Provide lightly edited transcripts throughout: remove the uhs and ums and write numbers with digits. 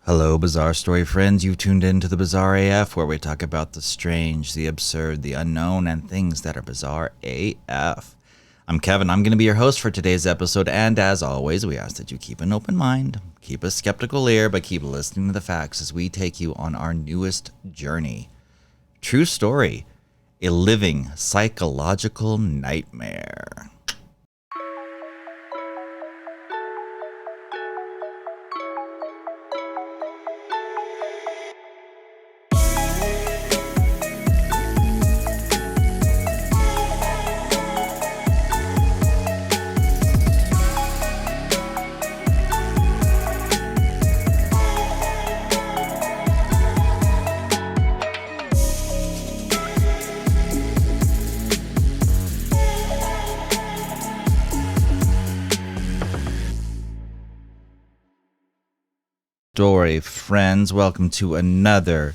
Hello, Bizarre Story friends. You've tuned in to the Bizarre AF, where we talk about the strange, the absurd, the unknown, and things that are bizarre AF. I'm Kevin. I'm going to be your host for today's episode, and as always, we ask that you keep an open mind, keep a skeptical ear, but keep listening to the facts as we take you on our newest journey. True story, a living psychological nightmare. Story friends, welcome to another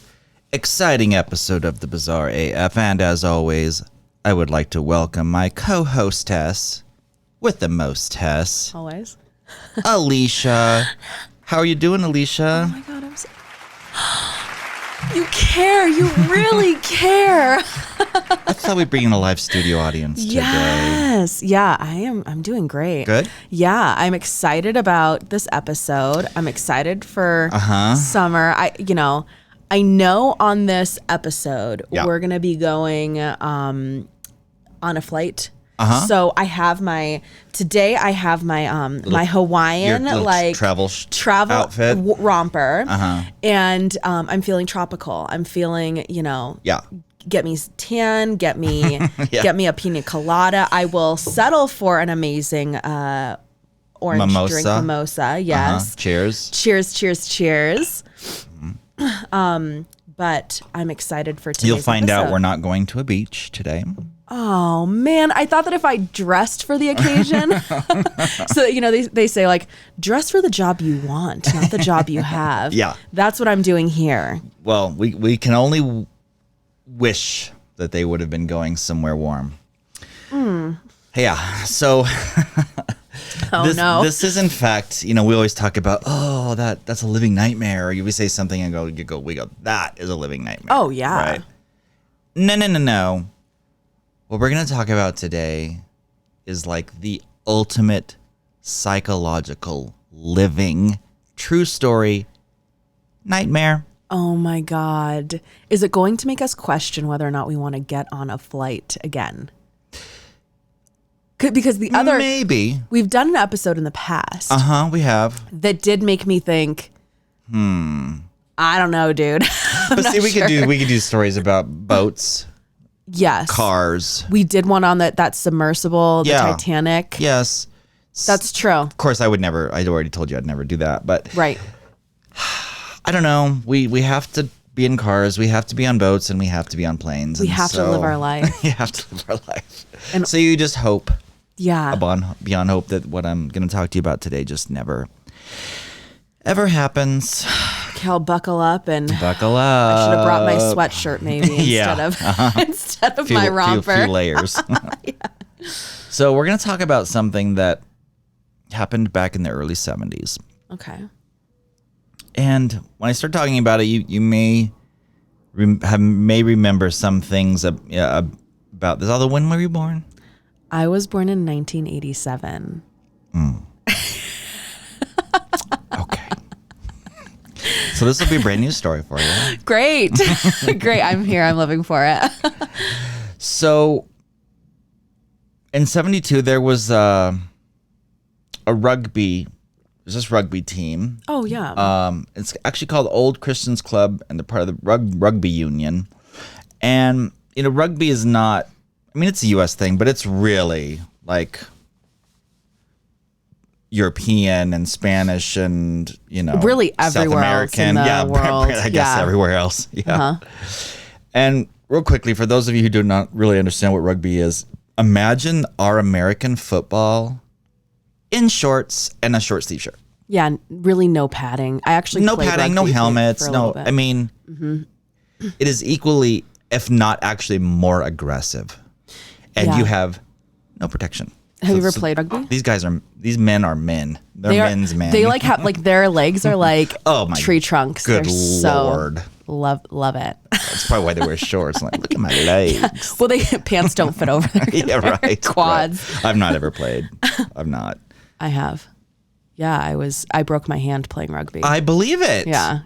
exciting episode of the Bizarre AF, and as always, I would like to welcome my co-hostess with the most Tess, always, Alicia. How are you doing, Alicia? Oh my god, I'm so... You care, you really care. I thought we'd bring in a live studio audience today. Yes, yeah, I'm doing great. Good? Yeah, I'm excited about this episode. I'm excited for summer. I know on this episode we're gonna be going on a flight. So I have my my Hawaiian like travel outfit romper, and I'm feeling tropical. I'm feeling get me tan, get me a pina colada. I will settle for an amazing orange drink mimosa. Yes. Cheers. Cheers. But I'm excited for today's You'll find episode. out we're not going to a beach today. Oh man, I thought that if I dressed for the occasion, so they say like dress for the job you want, not the job you have. Yeah, that's what I'm doing here. Well, we can only wish that they would have been going somewhere warm. Yeah. So this is in fact, we always talk about that's a living nightmare. Or we say something and we go that is a living nightmare. Oh yeah. Right? No. What we're going to talk about today is like the ultimate psychological living true story nightmare. Oh my God. Is it going to make us question whether or not we want to get on a flight again? Because maybe we've done an episode in the past. We have. That did make me think, I don't know, dude. But see, we could do stories about boats. Yes. Cars. We did one on that submersible, the Titanic. Yes. That's true. Of course, I'd already told you I'd never do that, but right. I don't know. We have to be in cars, we have to be on boats, and we have to be on planes. We have to live our life. You have to live our life. And so you just hope. Yeah. Beyond hope that what I'm going to talk to you about today just never, ever happens. Okay, I'll buckle up. I should have brought my sweatshirt maybe instead of my romper. Few layers. Yeah. So we're going to talk about something that happened back in the early 70s. Okay. And when I start talking about it, you may remember some things about this. Although, when were you born? I was born in 1987. Okay. So this will be a brand new story for you. Great. Great. I'm here. I'm living for it. So in 72, there was a rugby team. Oh, yeah. It's actually called Old Christians Club, and they're part of the rugby union. And, rugby is not, it's a U.S. thing, but it's really like European and Spanish and, really everywhere else in the world. I guess everywhere else. Yeah. And real quickly, for those of you who do not really understand what rugby is, imagine our American football in shorts and a short sleeve shirt. Yeah, really no padding. I actually no padding, no helmets, no. It is equally, if not actually more aggressive, and you have no protection. Have you ever played rugby? These men are men. Men's men. They like have like their legs are like oh my tree trunks. Good They're Lord. Love it. That's probably why they wear shorts. Like, look at my legs. Yeah. Well, pants don't fit over their, yeah, right. quads. Right. I've not ever played. I've not. I have. Yeah, I broke my hand playing rugby. I believe it. Yeah.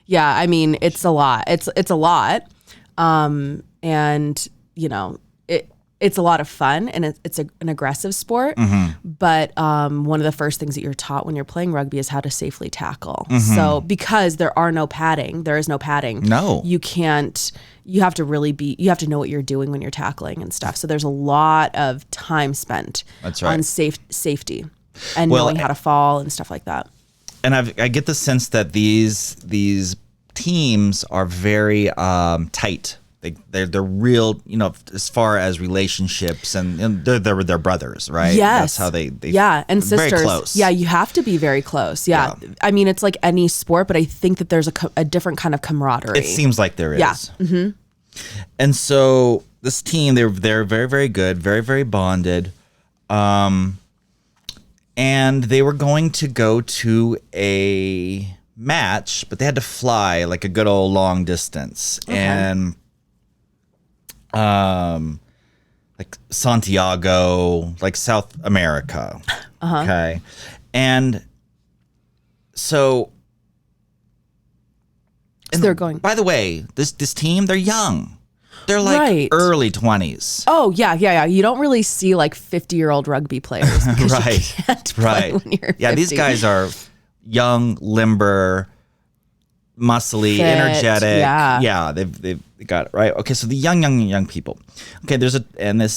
I mean, it's a lot. It's a lot. And you know, it's a lot of fun, and it's an aggressive sport. But one of the first things that you're taught when you're playing rugby is how to safely tackle. So because there is no padding. No, you can't. You have to know what you're doing when you're tackling and stuff. So there's a lot of time spent on safety and knowing how to fall and stuff like that. And I get the sense that these teams are very tight. They're real, you know, as far as relationships, and they're brothers, right? Yes, that's how they and sisters. Very close. Yeah, you have to be very close. Yeah. I mean, it's like any sport, but I think that there's a different kind of camaraderie. It seems like there is. Yeah. And so this team, they're very, very good, very, very bonded, and they were going to go to a match, but they had to fly like a good old long distance, and like Santiago, like South America. Okay. And so they're going. By the way, this team, they're young. They're like early 20s. Oh, yeah. You don't really see like 50-year-old rugby players. Because you can't play when you're 50. Yeah, these guys are young, limber, muscly, fit, energetic. Yeah, they've got it right. Okay, so the young people. Okay, this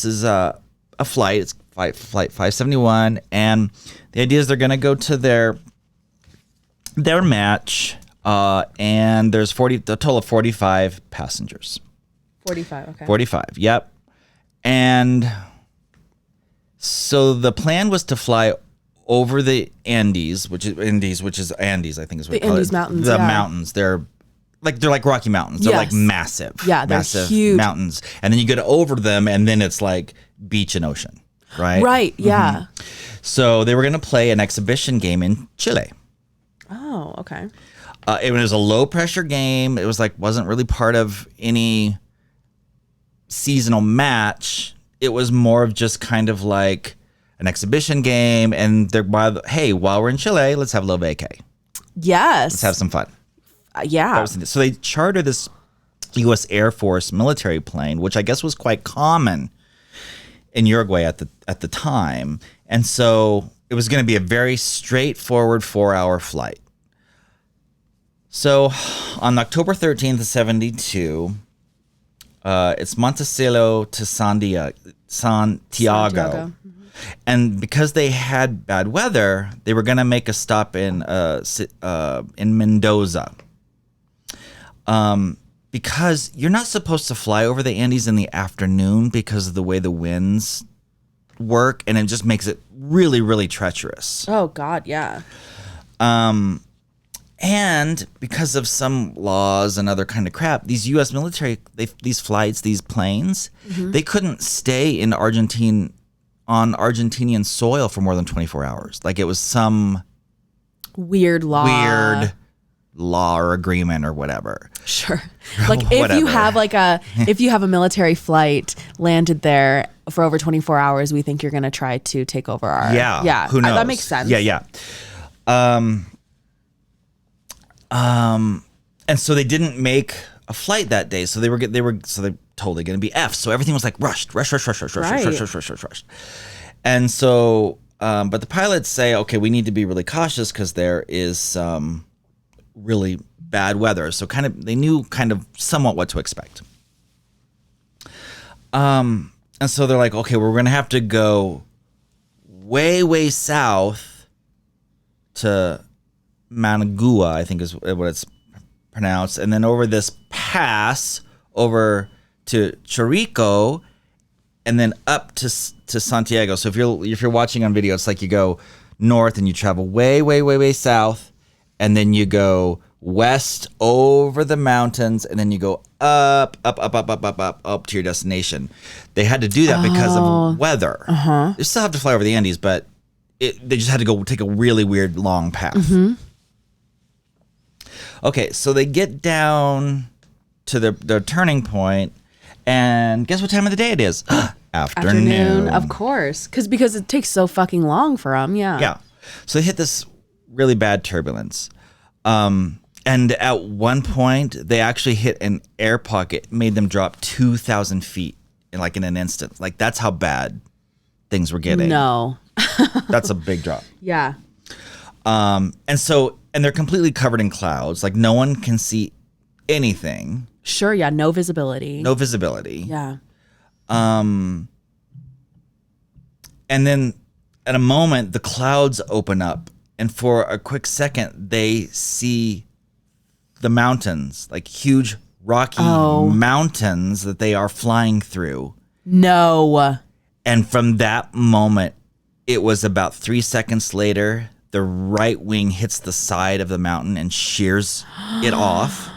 is a flight. It's flight 571, and the idea is they're going to go to their match, and there's a total of 45 passengers. 45. Okay. 45. Yep. And so the plan was to fly over the Andes, which is I think is what the Andes Mountains. The mountains. They're like Rocky Mountains. They're like massive. Yeah, they're massive huge mountains. And then you get over them, and then it's like beach and ocean, right? Right. Yeah. So they were going to play an exhibition game in Chile. Oh, okay. It was a low pressure game. It was wasn't really part of any seasonal match. It was more of just kind of like an exhibition game, and while we're in Chile, let's have a little vacay. Yes. Let's have some fun. Yeah. So they chartered this U.S. Air Force military plane, which I guess was quite common in Uruguay at the time. And so it was going to be a very straightforward 4-hour flight. So on October 13th of 72, it's Montecillo to Santiago. And because they had bad weather, they were going to make a stop in Mendoza. Because you're not supposed to fly over the Andes in the afternoon because of the way the winds work, and it just makes it really, really treacherous. Oh, God, yeah. And because of some laws and other kind of crap, these U.S. military, these flights, these planes, they couldn't stay in on Argentinian soil for more than 24 hours. Like it was some weird law or agreement or whatever. Sure. Like if you have if you have a military flight landed there for over 24 hours, we think you're going to try to take over our. Yeah. Who knows? That makes sense. Yeah. And so they didn't make a flight that day. So they were totally going to be F. So everything was like rushed. And so, but the pilots say, okay, we need to be really cautious because there is some really bad weather. So they knew somewhat what to expect. And so they're like, okay, we're going to have to go way, way south to Managua, I think is what it's pronounced, and then over this pass over to Chorico, and then up to Santiago. So if you're watching on video, it's like you go north and you travel way, way, way, way south, and then you go west over the mountains, and then you go up to your destination. They had to do that because of weather. They still have to fly over the Andes, but they just had to go take a really weird long path. Okay, so they get down to their turning point, and guess what time of the day it is? Afternoon. Of course. Because it takes so fucking long for them. Yeah. So they hit this really bad turbulence. And at one point, they actually hit an air pocket, made them drop 2,000 feet in an instant. Like, that's how bad things were getting. No. That's a big drop. Yeah. And they're completely covered in clouds. Like, no one can see anything. Sure, yeah. No visibility. Yeah. And then at a moment, the clouds open up. And for a quick second, they see the mountains, like huge rocky mountains that they are flying through. No. And from that moment, it was about 3 seconds later, the right wing hits the side of the mountain and shears it off.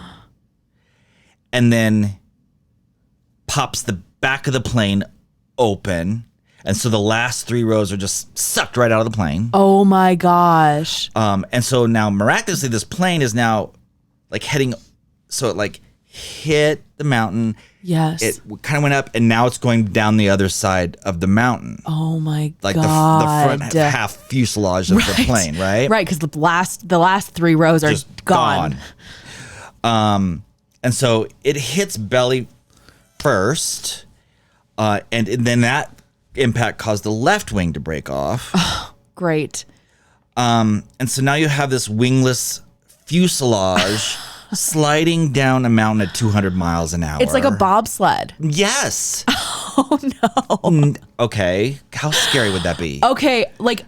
And then pops the back of the plane open. And so the last 3 rows are just sucked right out of the plane. Oh my gosh. And so now miraculously, this plane is now heading, so it hit the mountain. Yes. It kind of went up, and now it's going down the other side of the mountain. Oh my God. God. The front half fuselage of the plane, right? Right, because the last 3 rows are just gone. And so it hits belly first, and then that impact caused the left wing to break off. Oh, great. And so now you have this wingless fuselage sliding down a mountain at 200 miles an hour. It's like a bobsled. Yes. Oh no. Okay. How scary would that be? Okay, like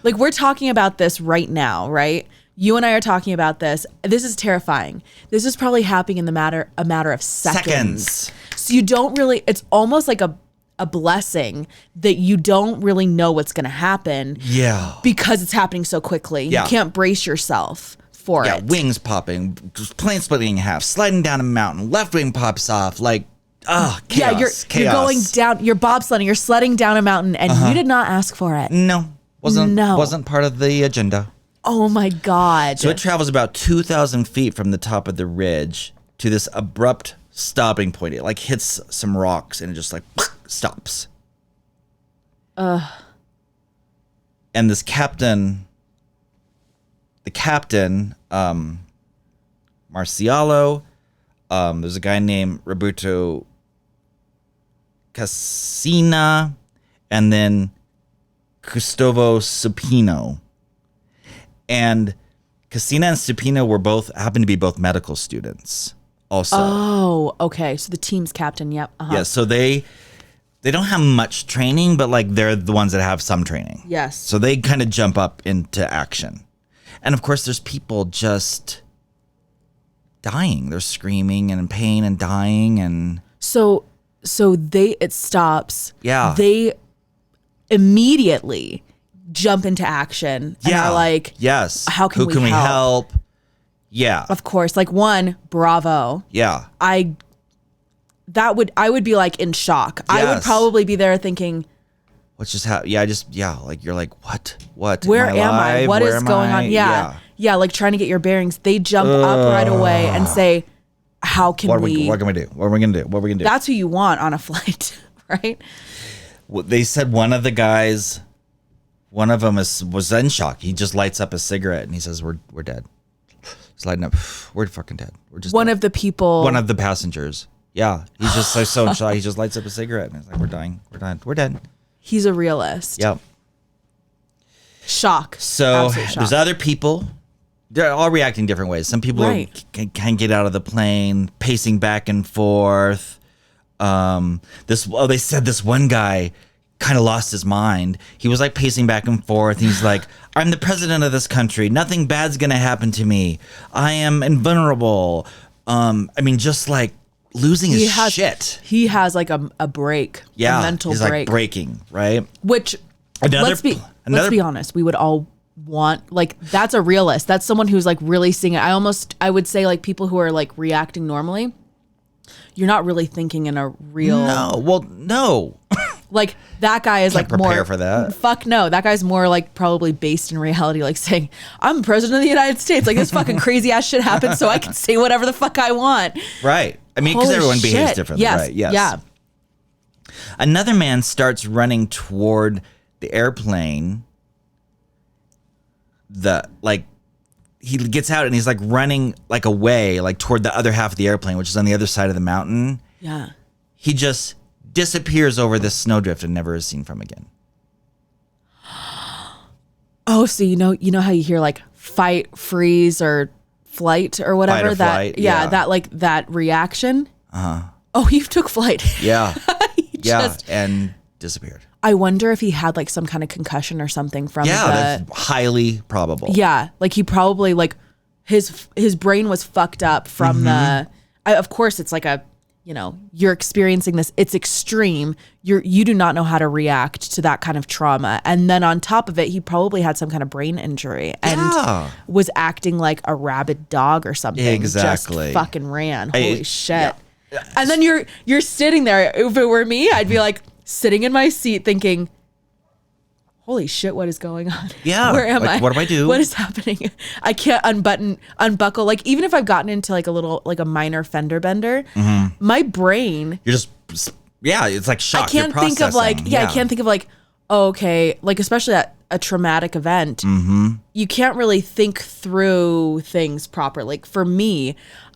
we're talking about this right now, right? You and I are talking about this. This is terrifying. This is probably happening in a matter of seconds. So you don't really, it's almost like a blessing that you don't really know what's going to happen. Yeah. Because it's happening so quickly. Yeah. You can't brace yourself for it. Yeah, wings popping, plane splitting in half, sliding down a mountain, left wing pops off, chaos. Yeah, you're going down, you're bobsledding, you're sledding down a mountain, and you did not ask for it. No. Wasn't part of the agenda. Oh my God. So it travels about 2,000 feet from the top of the ridge to this abrupt stopping point. It hits some rocks and it just stops. And this captain, Marcialo, there's a guy named Roberto Cassina, and then Gustavo Supino. And Cassina and Supino happened to be both medical students also. Oh, okay. So the team's captain, yep. Yeah, so they don't have much training, but they're the ones that have some training. Yes. So they kind of jump up into action. And of course, there's people just dying. They're screaming and in pain and dying. And so it stops. Yeah. They immediately jump into action. And are like, yes. How can we help? Yeah. Of course. One, bravo. Yeah. I would be in shock. Yes. I would probably be there thinking, what's just happened? Yeah, you're like, what? Where am I? What is going on? Yeah. Yeah, trying to get your bearings. They jump up right away and say, how can we? What can we do? What are we going to do? That's who you want on a flight, right? Well, they said one of them was in shock. He just lights up a cigarette and he says, we're dead. He's lighting up. We're fucking dead. We're just one dead. of the people. One of the passengers. Yeah. He's just so in shock. He just lights up a cigarette and he's like, we're dying. We're dying. We're dead. He's a realist. Yep. Shock. So Absolute shock. There's other people. They're all reacting different ways. Some people can get out of the plane, pacing back and forth. They said this one guy kind of lost his mind. He was pacing back and forth. He's like, I'm the president of this country. Nothing bad's going to happen to me. I am invulnerable. Just losing his shit. He has a break. Yeah. A mental he's break. Breaking, right? Which, let's be honest, we would all want, like, that's a realist. That's someone who's like really seeing it. I would say like people who are like reacting normally, you're not really thinking in a real. No. Like that guy is Can't like more prepare for that. Fuck no. That guy's more like probably based in reality, like saying, I'm president of the United States. Like this fucking crazy ass shit happened, so I can say whatever the fuck I want. Right. I mean, because everyone behaves differently. Yes. Right. Yes. Yeah. Another man starts running toward the airplane. He gets out and he's like running like away, like toward the other half of the airplane, which is on the other side of the mountain. Yeah. He just disappears over this snowdrift and never is seen from again. Oh, so you know how you hear like fight, freeze, or flight or whatever, Fight or flight, yeah. that like that reaction. Oh, he took flight. Yeah. And disappeared. I wonder if he had like some kind of concussion or something from that's highly probable. Yeah, like he probably like his brain was fucked up from of course it's like a, you're experiencing this, it's extreme. You do not know how to react to that kind of trauma. And then on top of it, he probably had some kind of brain injury and was acting like a rabid dog or something. Exactly. Just fucking ran. Holy shit. Yeah. And then you're sitting there. If it were me, I'd be like sitting in my seat thinking, holy shit, what is going on? Yeah. Where am I? What do I do? What is happening? I can't unbuckle. Like, even if I've gotten into like a minor fender bender, my brain. You're just, it's like shock. I can't think of like, I can't think of like, okay, like, especially at a traumatic event, you can't really think through things properly. Like, for me,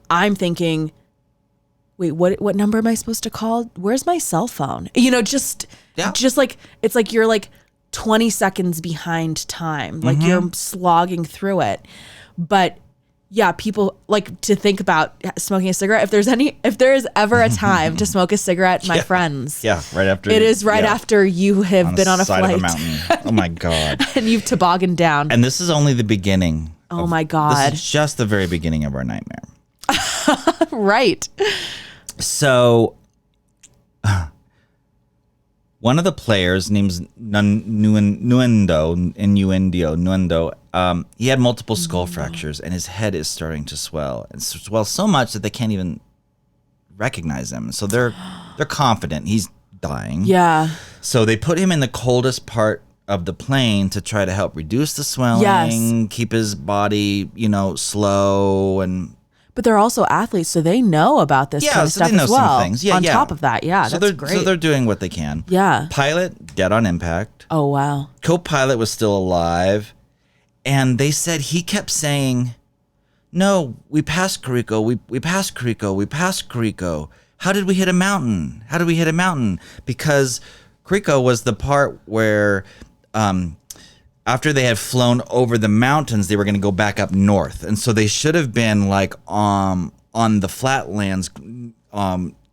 I'm thinking, wait, what number am I supposed to call? Where's my cell phone? Just like, it's like you're like 20 seconds behind time. Like you're slogging through it. But yeah, people like to think about smoking a cigarette. If there is ever a time to smoke a cigarette, my friends. Yeah, right after. It is right after you have been on a flight. Of a mountain. Oh my God. And you've tobogganed down. And this is only the beginning. Oh my God. This is just the very beginning of our nightmare. Right. So, one of the players, named Nuendo, he had multiple skull fractures, and his head is starting to swell, and swell so much that they can't even recognize him. So they're confident he's dying. Yeah. So they put him in the coldest part of the plane to try to help reduce the swelling, keep his body, slow and. But they're also athletes, so they know about this kind of stuff they know as well. Some things. Yeah, on top of that, so that's great. So they're doing what they can. Yeah. Pilot, dead on impact. Oh, wow. Co-pilot was still alive. And they said he kept saying, no, we passed Carrico. We passed Carrico. We passed Carrico. How did we hit a mountain? How did we hit a mountain? Because Carrico was the part where... after they had flown over the mountains, they were going to go back up north. And so they should have been like on the flatlands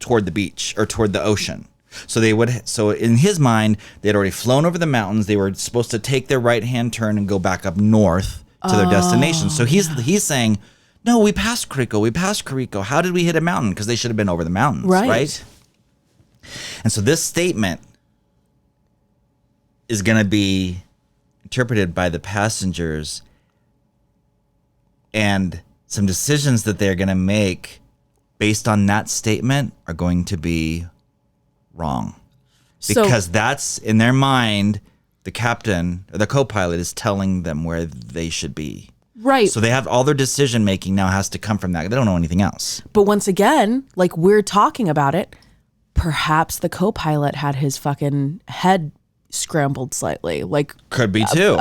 toward the beach or toward the ocean. So in his mind, they had already flown over the mountains. They were supposed to take their right-hand turn and go back up north to their destination. So he's saying, no, we passed Carrico. We passed Carrico. How did we hit a mountain? Because they should have been over the mountains, right? And so this statement is going to be interpreted by the passengers, and some decisions that they're going to make based on that statement are going to be wrong, because that's in their mind. The captain or the co-pilot is telling them where they should be. Right. So they have all their decision making now has to come from that. They don't know anything else. But once again, like we're talking about it, perhaps the co-pilot had his fucking head scrambled slightly, like could be too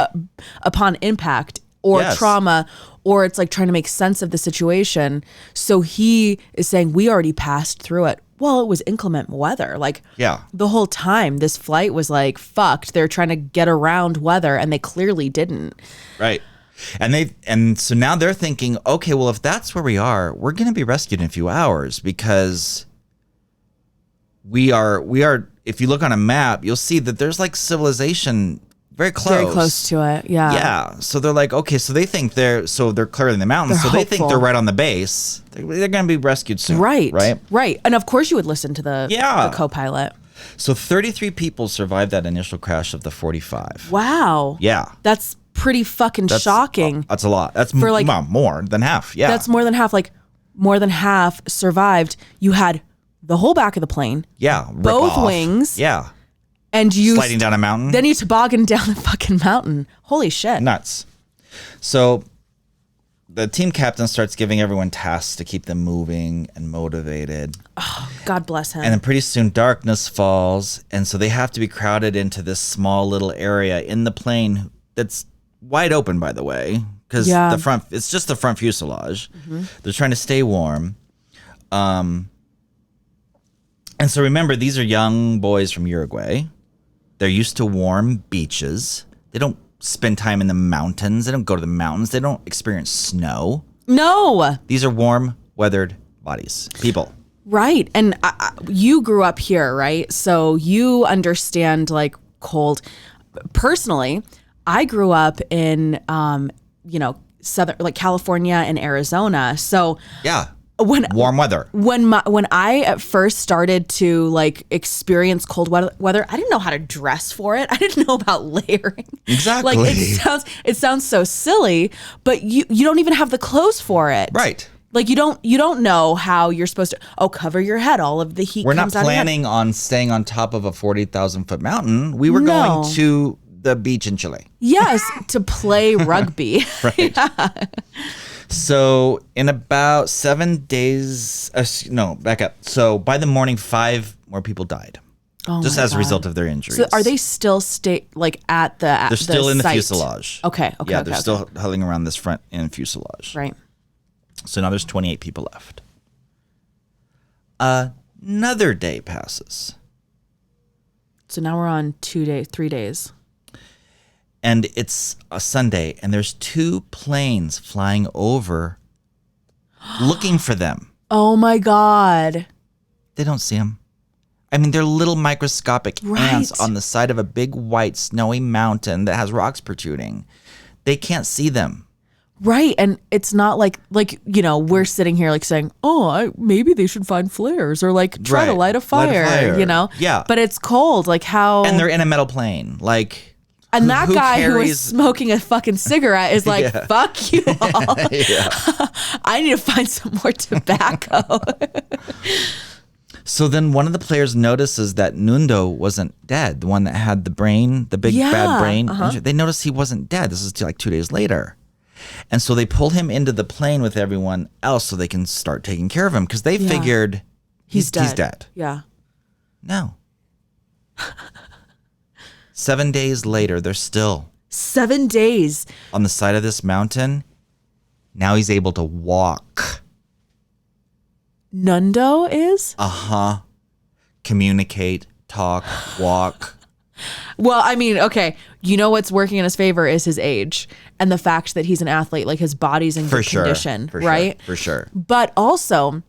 upon impact or trauma, or it's like trying to make sense of the situation. So he is saying we already passed through it. Well, it was inclement weather. Like the whole time this flight was like fucked. They're trying to get around weather and they clearly didn't. Right. And so now they're thinking, okay, well, if that's where we are, we're going to be rescued in a few hours, because we are, if you look on a map, you'll see that there's like civilization very close to it. Yeah. Yeah. So they're like, okay, so they think they're clearly in the mountains. They think they're right on the base. They're going to be rescued soon. Right. And of course you would listen to the co-pilot. So 33 people survived that initial crash of the 45. Wow. Yeah. That's pretty fucking shocking. That's a lot. That's for like more than half. Yeah. That's more than half. Like more than half survived. You had the whole back of the plane. Yeah. Both wings. Yeah. And you sliding down a mountain. Then you toboggan down the fucking mountain. Holy shit. Nuts. So the team captain starts giving everyone tasks to keep them moving and motivated. Oh, God bless him. And then pretty soon darkness falls. And so they have to be crowded into this small little area in the plane that's wide open, by the way, because it's just the front fuselage. Mm-hmm. They're trying to stay warm. And so remember, these are young boys from Uruguay. They're used to warm beaches. They don't spend time in the mountains. They don't go to the mountains. They don't experience snow. No. These are warm, weathered bodies, people. Right. And you grew up here, right? So you understand like cold. Personally, I grew up in, southern, like California and Arizona. So yeah. Warm weather. When I at first started to like experience cold weather, I didn't know how to dress for it. I didn't know about layering. Exactly. Like it sounds so silly, but you don't even have the clothes for it. Right. Like you don't know how you're supposed to cover your head. All of the heat We're comes not planning on staying on top of a 40,000 foot mountain. We were going to the beach in Chile. Yes, to play rugby. Right. Yeah. So in about 7 days, back up. So by the morning, 5 more people died, just as a result of their injuries. So are they still at the? They're still in the site? fuselage. Okay. Yeah, they're still huddling around this front end fuselage. Right. So now there's 28 people left. Another day passes. So now we're on 3 days. And it's a Sunday, and there's 2 planes flying over looking for them. Oh, my God. They don't see them. I mean, they're little microscopic ants on the side of a big white snowy mountain that has rocks protruding. They can't see them. Right. And it's not like we're sitting here like saying, maybe they should find flares or like try to light a fire, Yeah. But it's cold. Like how. And they're in a metal plane. Like. And that guy who was smoking a fucking cigarette is like, fuck you all. I need to find some more tobacco. So then one of the players notices that Nundo wasn't dead. The one that had the brain, the big bad brain. Uh-huh. They noticed he wasn't dead. This is like 2 days later. And so they pull him into the plane with everyone else so they can start taking care of him because they figured he's dead. Yeah. No. 7 days later, they're still 7 days on the side of this mountain. Now he's able to walk. Nundo is? Uh-huh. Communicate, talk, walk. Well, I mean, okay. You know what's working in his favor is his age and the fact that he's an athlete, like his body's in good condition, right? For sure. But also,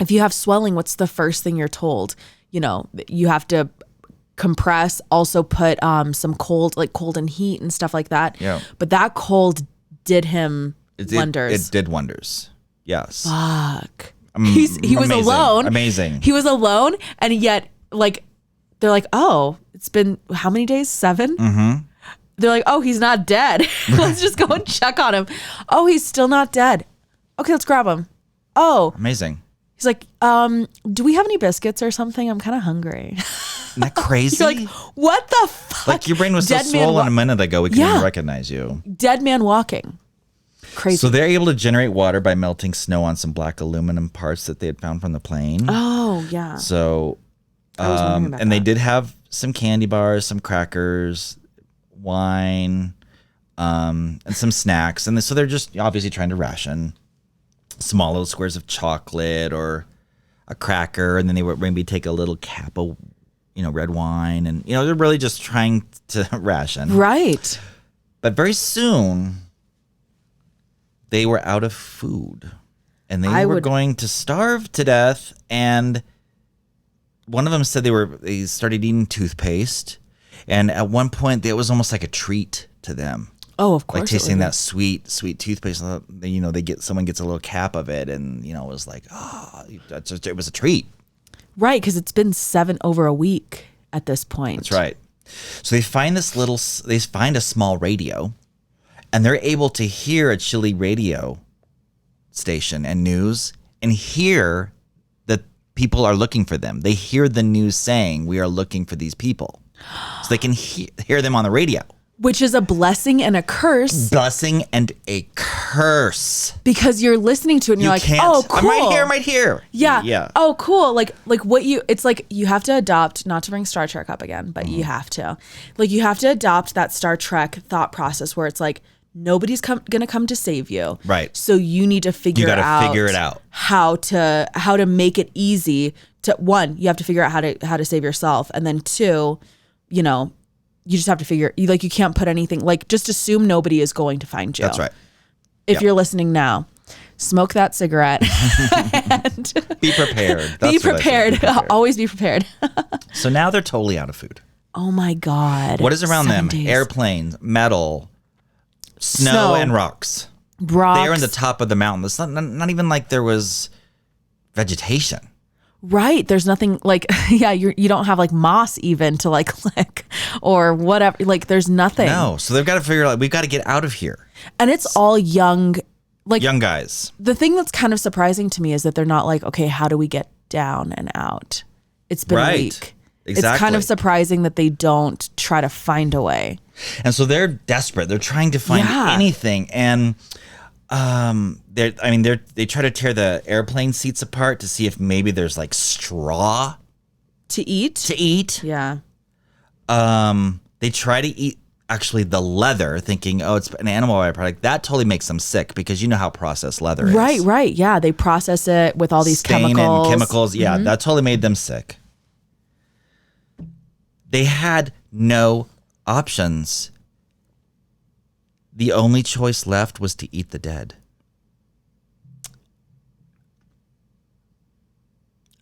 if you have swelling, what's the first thing you're told? You have to compress, also put some cold and heat and stuff like that. Yeah. But that cold did him wonders. It did wonders. Yes. Fuck. He was alone. Amazing. He was alone, and yet they're like, oh, it's been how many days? 7? Mm-hmm. They're like, oh, he's not dead. Let's just go and check on him. Oh, he's still not dead. Okay, let's grab him. Oh. Amazing. He's like, do we have any biscuits or something? I'm kind of hungry. Isn't that crazy? You're like, what the fuck? Like your brain was so swollen a minute ago, we couldn't even recognize you. Dead man walking. Crazy. So they're able to generate water by melting snow on some black aluminum parts that they had found from the plane. Oh, yeah. So, I was wondering about and that. they did have some candy bars, some crackers, wine, and some snacks. And so they're just obviously trying to ration small little squares of chocolate or a cracker. And then they would maybe take a little cap of, red wine. And, they're really just trying to ration. Right. But very soon, they were out of food. And they were going to starve to death. And one of them said they started eating toothpaste. And at one point, it was almost like a treat to them. Oh, of course. Like tasting that sweet toothpaste. Someone gets a little cap of it. And, it was like, it was a treat. Right, because it's been over a week at this point. That's right. So they find a small radio, And they're able to hear a Chilé radio station and news and hear that people are looking for them. They hear the news saying, we are looking for these people. So they can hear them on the radio. Which is a blessing and a curse. Blessing and a curse. Because you're listening to it and you're like, can't. oh, cool. I'm right here. Yeah. Yeah. Oh, cool. Like it's like you have to adopt, not to bring Star Trek up again, but you have to. Like you have to adopt that Star Trek thought process where it's like, nobody's going to come to save you. Right. So you need to figure it out how to make it easy to, one, you have to figure out how to save yourself. And then two, you know, you just have to figure, you can't put anything, like just assume nobody is going to find you. That's right. If you're listening now, smoke that cigarette. And be prepared. Be prepared. Always be prepared. So now they're totally out of food. Oh my God. What is around 7 them? days. Airplanes, metal, snow, and rocks. Rocks. They are in the top of the mountain. It's not even like there was vegetation. Right. There's nothing like, you don't have like moss even to like click or whatever. Like there's nothing. No. So they've got to figure out, we've got to get out of here. And it's all young, like young guys. The thing that's kind of surprising to me is that they're not like, okay, how do we get down and out? It's been a week. Exactly. It's kind of surprising that they don't try to find a way. And so they're desperate. They're trying to find anything. And they try to tear the airplane seats apart to see if maybe there's like straw to eat. Yeah. They try to eat actually the leather, thinking, oh, it's an animal byproduct. That totally makes them sick because you know how processed leather is. Right. Yeah, they process it with all these Stain chemicals. And chemicals. Yeah, that totally made them sick. They had no options. The only choice left was to eat the dead.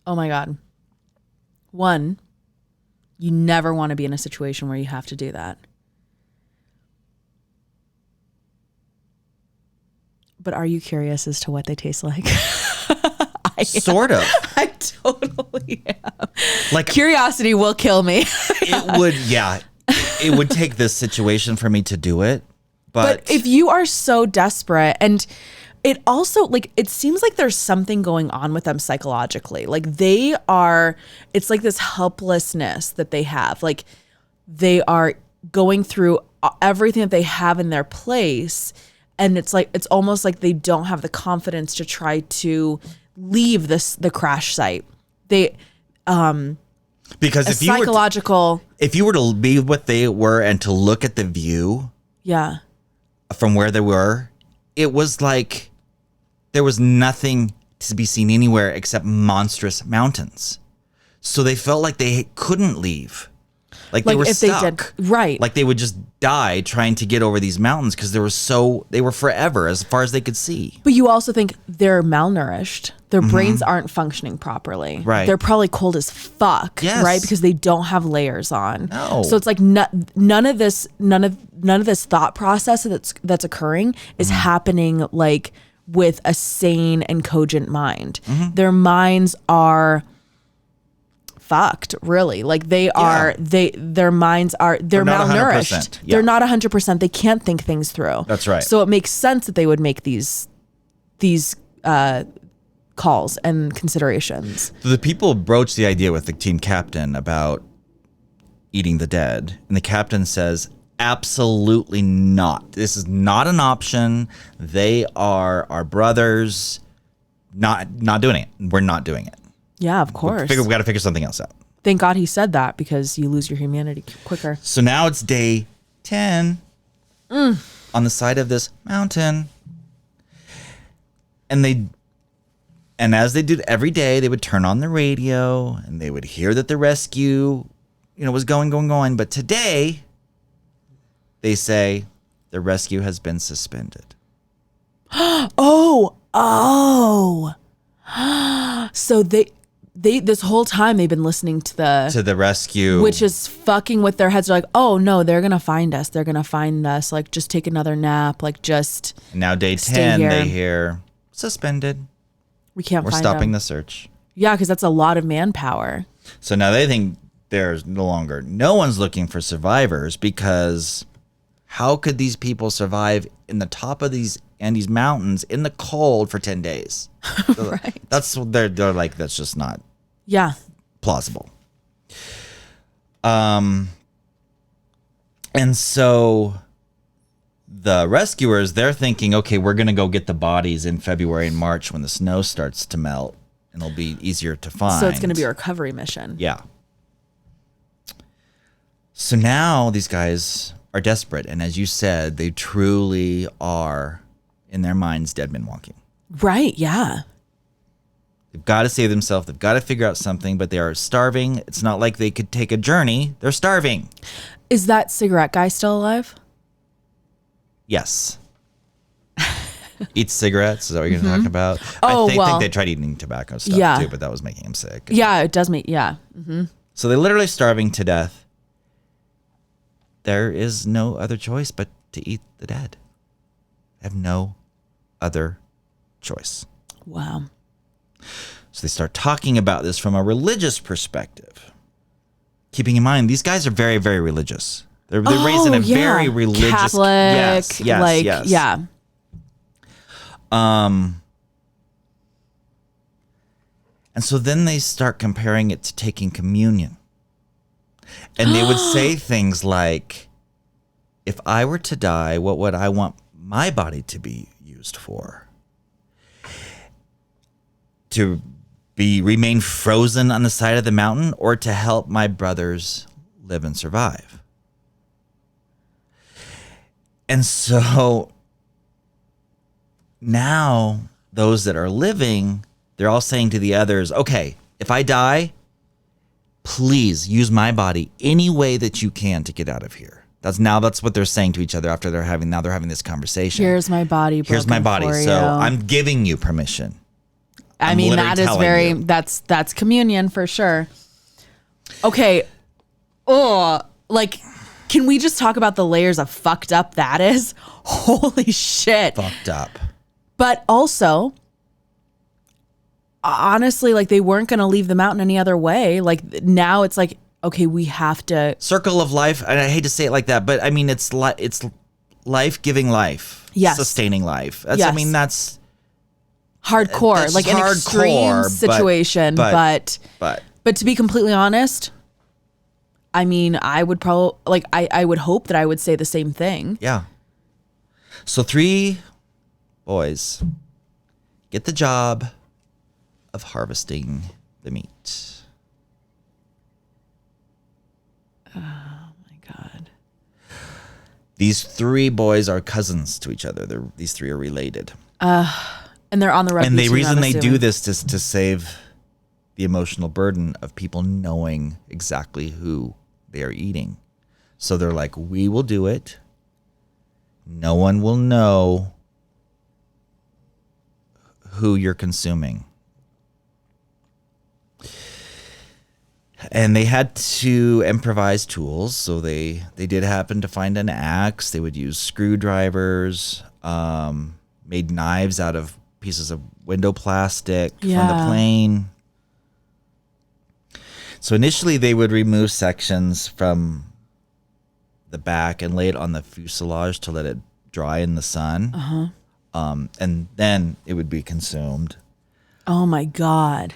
Oh my God. One, you never want to be in a situation where you have to do that. But are you curious as to what they taste like? Sort of. I totally am. Like, curiosity will kill me. It would take this situation for me to do it. But if you are so desperate, and it also, like, it seems like there's something going on with them psychologically. Like it's like this helplessness that they have. Like they are going through everything that they have in their place. And it's like, it's almost like they don't have the confidence to try to leave the crash site. Because if you were to be what they were and to look at the view, from where they were, it was like there was nothing to be seen anywhere except monstrous mountains. So they felt like they couldn't leave. Like they were stuck. Right. Like they would just die trying to get over these mountains because they were forever as far as they could see. But you also think they're malnourished. Their brains aren't functioning properly. Right. They're probably cold as fuck. Yes. Right. Because they don't have layers on. No. So it's like none of this thought process that's occurring is happening like with a sane and cogent mind. Their minds are fucked, really. Like their minds are, they're malnourished. They're not 100%. They can't think things through. That's right. So it makes sense that they would make these calls and considerations. So the people broached the idea with the team captain about eating the dead, and the captain says, absolutely not. This is not an option. They are our brothers. Not doing it. We're not doing it. Yeah, of course. We got to figure something else out. Thank God he said that, because you lose your humanity quicker. So now it's day 10 on the side of this mountain. And as they did every day, they would turn on the radio and they would hear that the rescue, was going. But today, they say the rescue has been suspended. Oh. So they this whole time they've been listening to the rescue, which is fucking with their heads. They're like, oh no, they're gonna find us. They're gonna find us. Like, just take another nap. Like, just now day 10, they hear suspended. We're stopping the search. Yeah, because that's a lot of manpower. So now they think there's no one's looking for survivors because How could these people survive in the top of these Andes Mountains in the cold for 10 days? Right. That's what they're like, that's just not plausible. And so the rescuers, they're thinking, okay, we're going to go get the bodies in February and March when the snow starts to melt and it'll be easier to find. So it's going to be a recovery mission. Yeah. So now these guys are desperate. And as you said, they truly are, in their minds, dead men walking. Right, yeah. They've got to save themselves. They've got to figure out something, but they are starving. It's not like they could take a journey. They're starving. Is that cigarette guy still alive? Yes. Eats cigarettes. Is that what you're talking about? Oh, I think they tried eating tobacco stuff too, but that was making him sick. Yeah, it does make, So they're literally starving to death. There is no other choice but to eat the dead. They have no other choice. Wow. So they start talking about this from a religious perspective. Keeping in mind, these guys are very, very religious. They're raised in a very religious... Catholic. Yes. Yeah. And so then they start comparing it to taking communion. And they would say things like, if I were to die, what would I want my body to be used for? To remain frozen on the side of the mountain, or to help my brothers live and survive? And so now those that are living, they're all saying to the others, okay, if I die, please use my body any way that you can to get out of here. That's what they're saying to each other after they're having this conversation. Here's my body. Here's my body. So I'm giving you permission. I mean, that is very, that's communion for sure. Okay. Oh, like, can we just talk about the layers of fucked up that is? Holy shit. Fucked up. But also, honestly, like, they weren't going to leave the mountain any other way. Like, now it's like, okay, we have to. Circle of life. And I hate to say it like that, but I mean, it's life giving life. Yes. Sustaining life. That's, yes. I mean, that's hardcore, that's like an extreme situation. But to be completely honest, I mean, I would probably, like, I would hope that I would say the same thing. Yeah. So 3 boys get the job of harvesting the meat. Oh my God. These 3 boys are cousins to each other. These 3 are related. And they're on the rugby team. And the team, reason they do this is to save the emotional burden of people knowing exactly who they are eating. So they're like, we will do it. No one will know who you're consuming. And they had to improvise tools. So they did happen to find an axe. They would use screwdrivers, made knives out of pieces of window plastic from the plane. So initially they would remove sections from the back and lay it on the fuselage to let it dry in the sun. And then it would be consumed. Oh my God.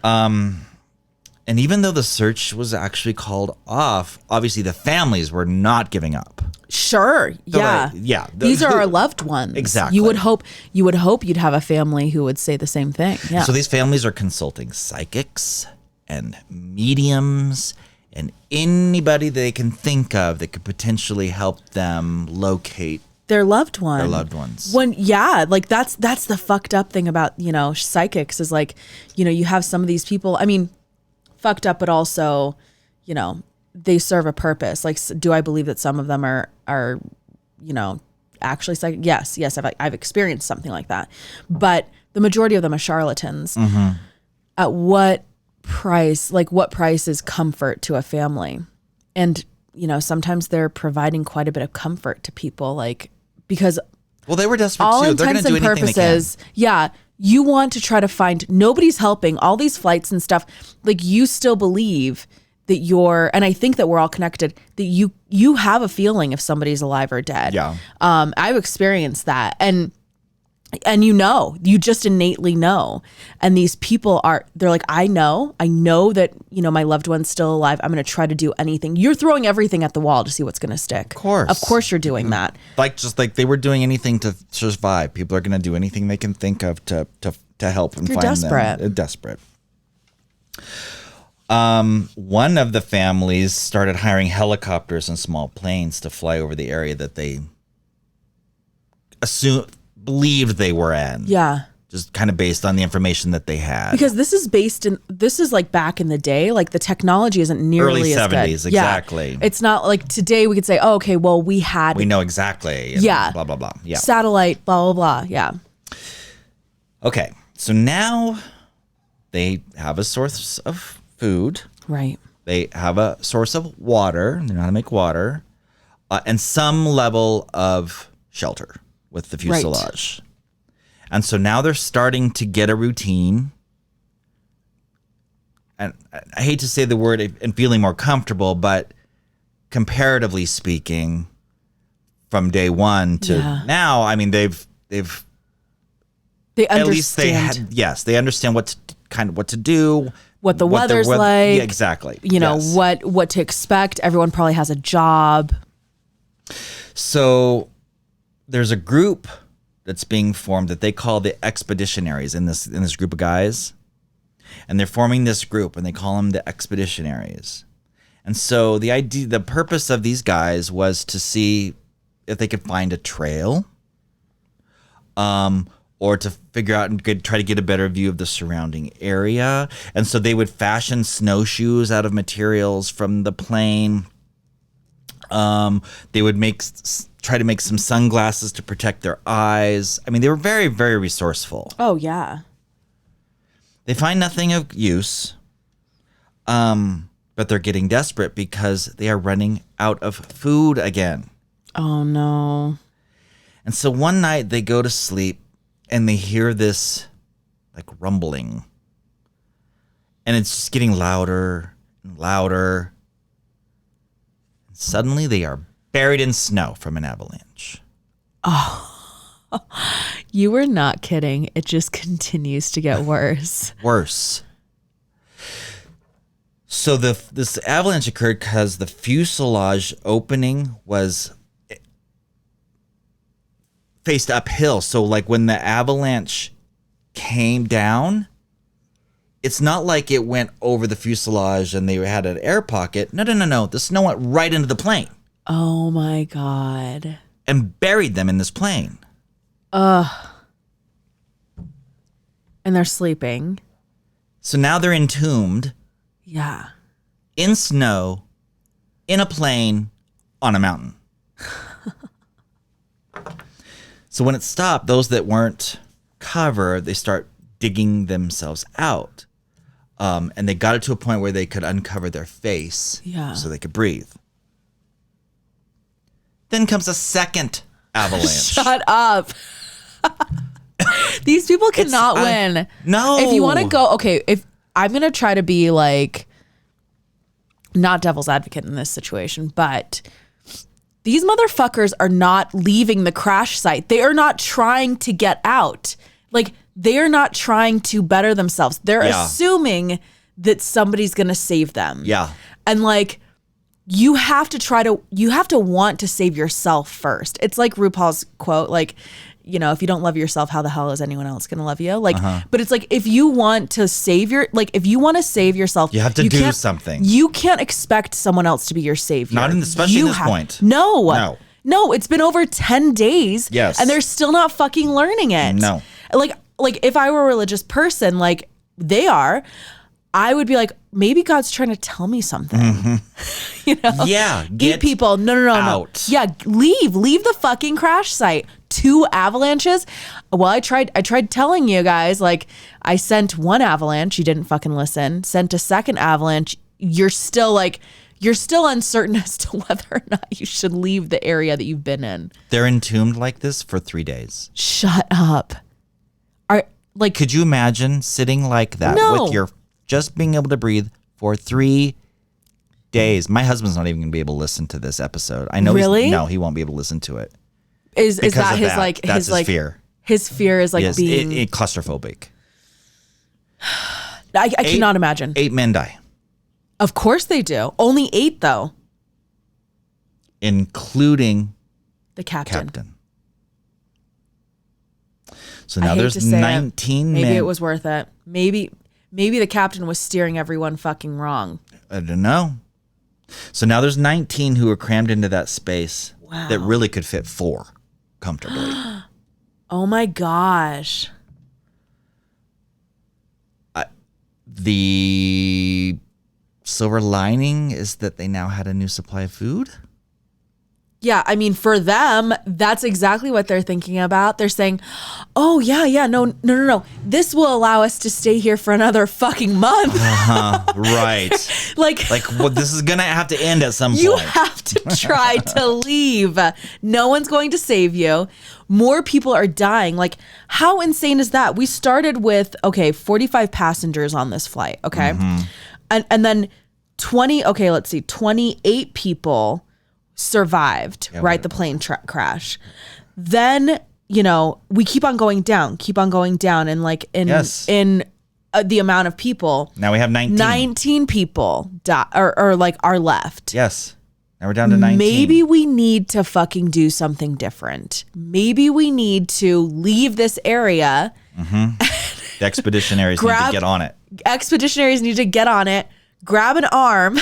And even though the search was actually called off, obviously the families were not giving up. Sure. Yeah. These are our loved ones. Exactly. You would hope you'd have a family who would say the same thing. Yeah. So these families are consulting psychics and mediums and anybody they can think of that could potentially help them locate their loved one. Their loved ones. Like that's the fucked up thing about, psychics is like, you have some of these people, I mean, fucked up, but also, they serve a purpose. Like, do I believe that some of them are actually psychic? Yes, I've experienced something like that. But the majority of them are charlatans. Mm-hmm. At what price? Like, what price is comfort to a family? And, sometimes they're providing quite a bit of comfort to people, like, because they were desperate all too. They're going to do anything purposes, they can. You want to try to find, nobody's helping, all these flights and stuff, like, you still believe that and I think that we're all connected, that you have a feeling if somebody's alive or dead. Yeah. I've experienced that. And you just innately know. And these people they're like, I know that, my loved one's still alive. I'm going to try to do anything. You're throwing everything at the wall to see what's going to stick. Of course you're doing that. Just like they were doing anything to survive. People are going to do anything they can think of to help and find desperate. them. Desperate. One of the families started hiring helicopters and small planes to fly over the area that they believed they were in. Yeah. Just kind of based on the information that they had. Because this is like back in the day, like the technology isn't nearly early as 70s, good. exactly. Yeah. It's not like today we could say, oh, okay, well, we know exactly. Yeah. Blah, blah, blah. Yeah. Satellite, blah, blah, blah. Yeah. Okay. So now they have a source of food. Right. They have a source of water. They know how to make water. And some level of shelter with the fuselage. Right. And so now they're starting to get a routine. And I hate to say the word and feeling more comfortable, but comparatively speaking, from day one to now, I mean, they understand. At least they understand what to do. What the weather's like. Yeah, exactly. What to expect. Everyone probably has a job. So there's a group that's being formed that they call the expeditionaries in this group of guys. And they're forming this group and they call them the expeditionaries. And so the purpose of these guys was to see if they could find a trail, or to figure out and try to get a better view of the surrounding area. And so they would fashion snowshoes out of materials from the plane. They would try to make some sunglasses to protect their eyes. I mean, they were very, very resourceful. Oh, yeah. They find nothing of use, but they're getting desperate because they are running out of food again. Oh, no. And so one night they go to sleep and they hear this like rumbling. And it's just getting louder and louder. And suddenly they are buried in snow from an avalanche. Oh, you were not kidding. It just continues to get worse. Worse. So this avalanche occurred because the fuselage opening was faced uphill. So like when the avalanche came down, it's not like it went over the fuselage and they had an air pocket. No. The snow went right into the plane. Oh my God. And buried them in this plane. Ugh. And they're sleeping. So now they're entombed. Yeah. In snow, in a plane, on a mountain. So when it stopped, those that weren't covered, they start digging themselves out. And they got it to a point where they could uncover their face so they could breathe. Then comes a second avalanche. Shut up. These people cannot win. No. If you want to go, okay, if I'm going to try to be like, not devil's advocate in this situation, but these motherfuckers are not leaving the crash site. They are not trying to get out. Like, they are not trying to better themselves. They're assuming that somebody's going to save them. Yeah. And like, you have to want to save yourself first. It's like RuPaul's quote, like, you know, if you don't love yourself, how the hell is anyone else going to love you? Like, but it's like, if you want to save yourself, you have to do something. You can't expect someone else to be your savior. Especially at this point. No, it's been over 10 days. Yes. And they're still not fucking learning it. No. Like if I were a religious person, like they are, I would be like, maybe God's trying to tell me something. Mm-hmm. You know? Yeah. Get people. No. Out. Yeah. Leave the fucking crash site. 2 avalanches. Well, I tried telling you guys, like, I sent one avalanche. You didn't fucking listen. Sent a second avalanche. You're still uncertain as to whether or not you should leave the area that you've been in. They're entombed like this for 3 days. Shut up. Could you imagine sitting like that with your just being able to breathe for 3 days. My husband's not even going to be able to listen to this episode. I know. Really? No, he won't be able to listen to it. Is that his like That's his like fear? His fear is like Yes, being claustrophobic. I cannot imagine. 8 men die, Of course they do. Only 8 though. including The captain. So now there's 19 men. Maybe it was worth it. Maybe the captain was steering everyone fucking wrong. I don't know. So now there's 19 who are crammed into that space that really could fit 4 comfortably. Oh my gosh. The silver lining is that they now had a new supply of food. Yeah, I mean, for them, that's exactly what they're thinking about. They're saying, oh, yeah, no. This will allow us to stay here for another fucking month. Right. like, well, this is going to have to end at some point. You have to try to leave. No one's going to save you. More people are dying. Like, how insane is that? We started with, 45 passengers on this flight, okay? Mm-hmm. And then 28 people survived, right? The plane crash. Then, we keep on going down and like in the amount of people. Now we have 19. 19 people are left. Yes. Now we're down to 19. Maybe we need to fucking do something different. Maybe we need to leave this area. Mm-hmm. The expeditionaries need to get on it. Expeditionaries need to get on it, grab an arm,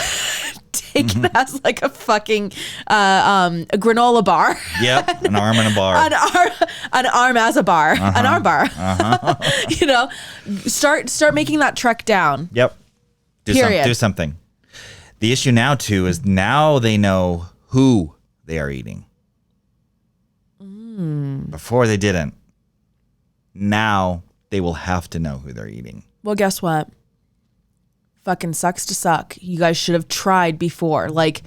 take it as like a fucking a granola bar. Yep, an arm and a bar. An arm as a bar. An arm bar. Start making that trek down. Yep. Do something. The issue now, too, is now they know who they are eating. Before they didn't. Now they will have to know who they're eating. Well, guess what? Fucking sucks to suck. You guys should have tried before. Like,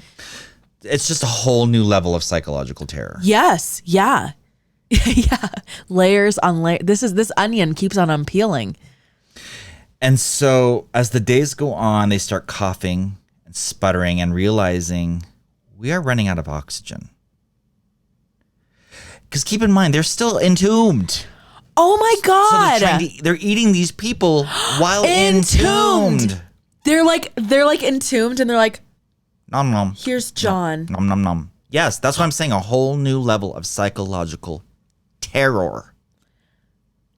it's just a whole new level of psychological terror. Yes. Yeah. Yeah. Layers on layers. This onion keeps on unpeeling. And so as the days go on, they start coughing and sputtering and realizing we are running out of oxygen. Because keep in mind, they're still entombed. Oh my God. So they're eating these people while entombed. They're like entombed and they're like, nom nom. Here's John. Nom nom nom. Yes, that's what I'm saying. A whole new level of psychological terror.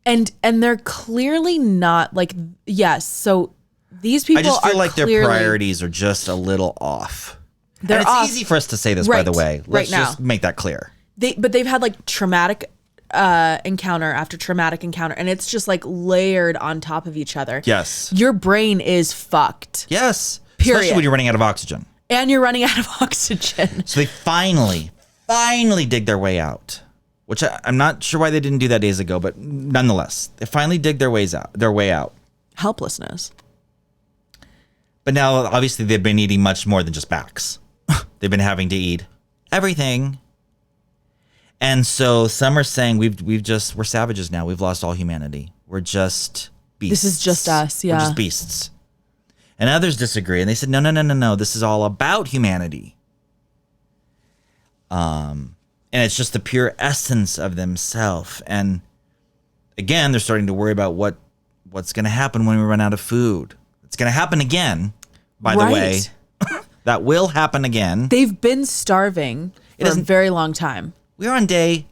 And they're clearly not like, yes. So these people I just feel like clearly, their priorities are just a little off. They're and it's off. easy for us to say this, by the way. Let's right just make that clear. But they've had like traumatic encounter after traumatic encounter, and it's just like layered on top of each other. Yes. Your brain is fucked. Yes. Period. Especially when you're running out of oxygen. And you're running out of oxygen. So they finally dig their way out. Which I'm not sure why they didn't do that days ago, but nonetheless, they finally dig their way out. Helplessness. But now, obviously, they've been eating much more than just backs. They've been having to eat everything. And so some are saying we're savages now. We've lost all humanity. We're just beasts. This is just us, yeah. We're just beasts. And others disagree. And they said, no. This is all about humanity. And it's just the pure essence of themselves. And again, they're starting to worry about what's going to happen when we run out of food. It's going to happen again, by the way. That will happen again. They've been starving for a very long time. We're on day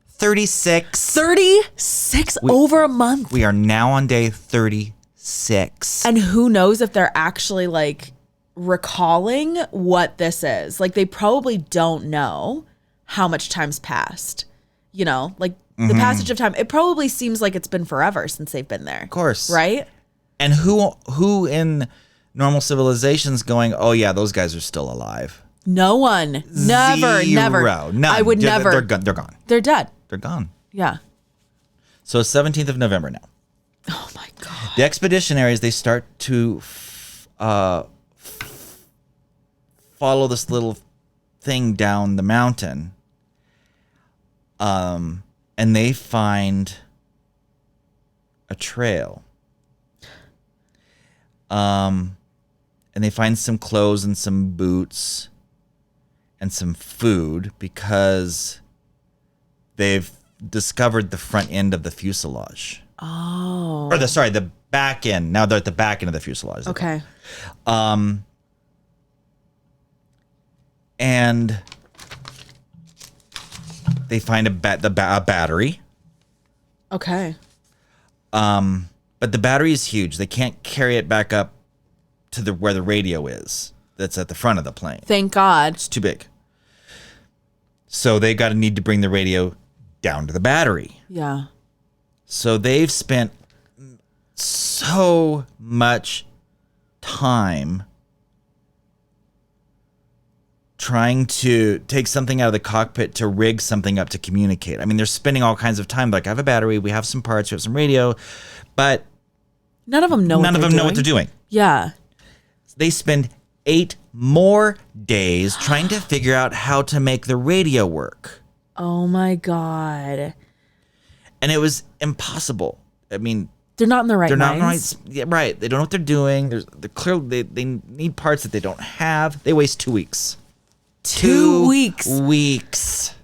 36. 36 over a month. We are now on day 36. And who knows if they're actually like recalling what this is. Like they probably don't know how much time's passed. Like the passage of time. It probably seems like it's been forever since they've been there. Of course. Right? And who in normal civilizations going, oh yeah, those guys are still alive? No one. Never. None. I would never. They're gone. They're dead. They're gone. Yeah. So 17th of November now. Oh my God. The expeditionaries, they start to follow this little thing down the mountain. And they find a trail. And and they find some clothes and some boots and some food because they've discovered the front end of the fuselage. Oh. Or the back end. Now they're at the back end of the fuselage. Okay. And they find a battery. Okay. But the battery is huge. They can't carry it back up to where the radio is. That's at the front of the plane. Thank God. It's too big. So they need to bring the radio down to the battery. Yeah. So they've spent so much time trying to take something out of the cockpit to rig something up to communicate. I mean, they're spending all kinds of time. Like, I have a battery, we have some parts, we have some radio, but none of them know what they're doing. Yeah. They spend 8 more days trying to figure out how to make the radio work. Oh my God. And it was impossible. I mean, they're not in the right minds. They're not in the right. Yeah, right. They don't know what they're doing. They're clearly they need parts that they don't have. They waste 2 weeks. 2 weeks. Weeks.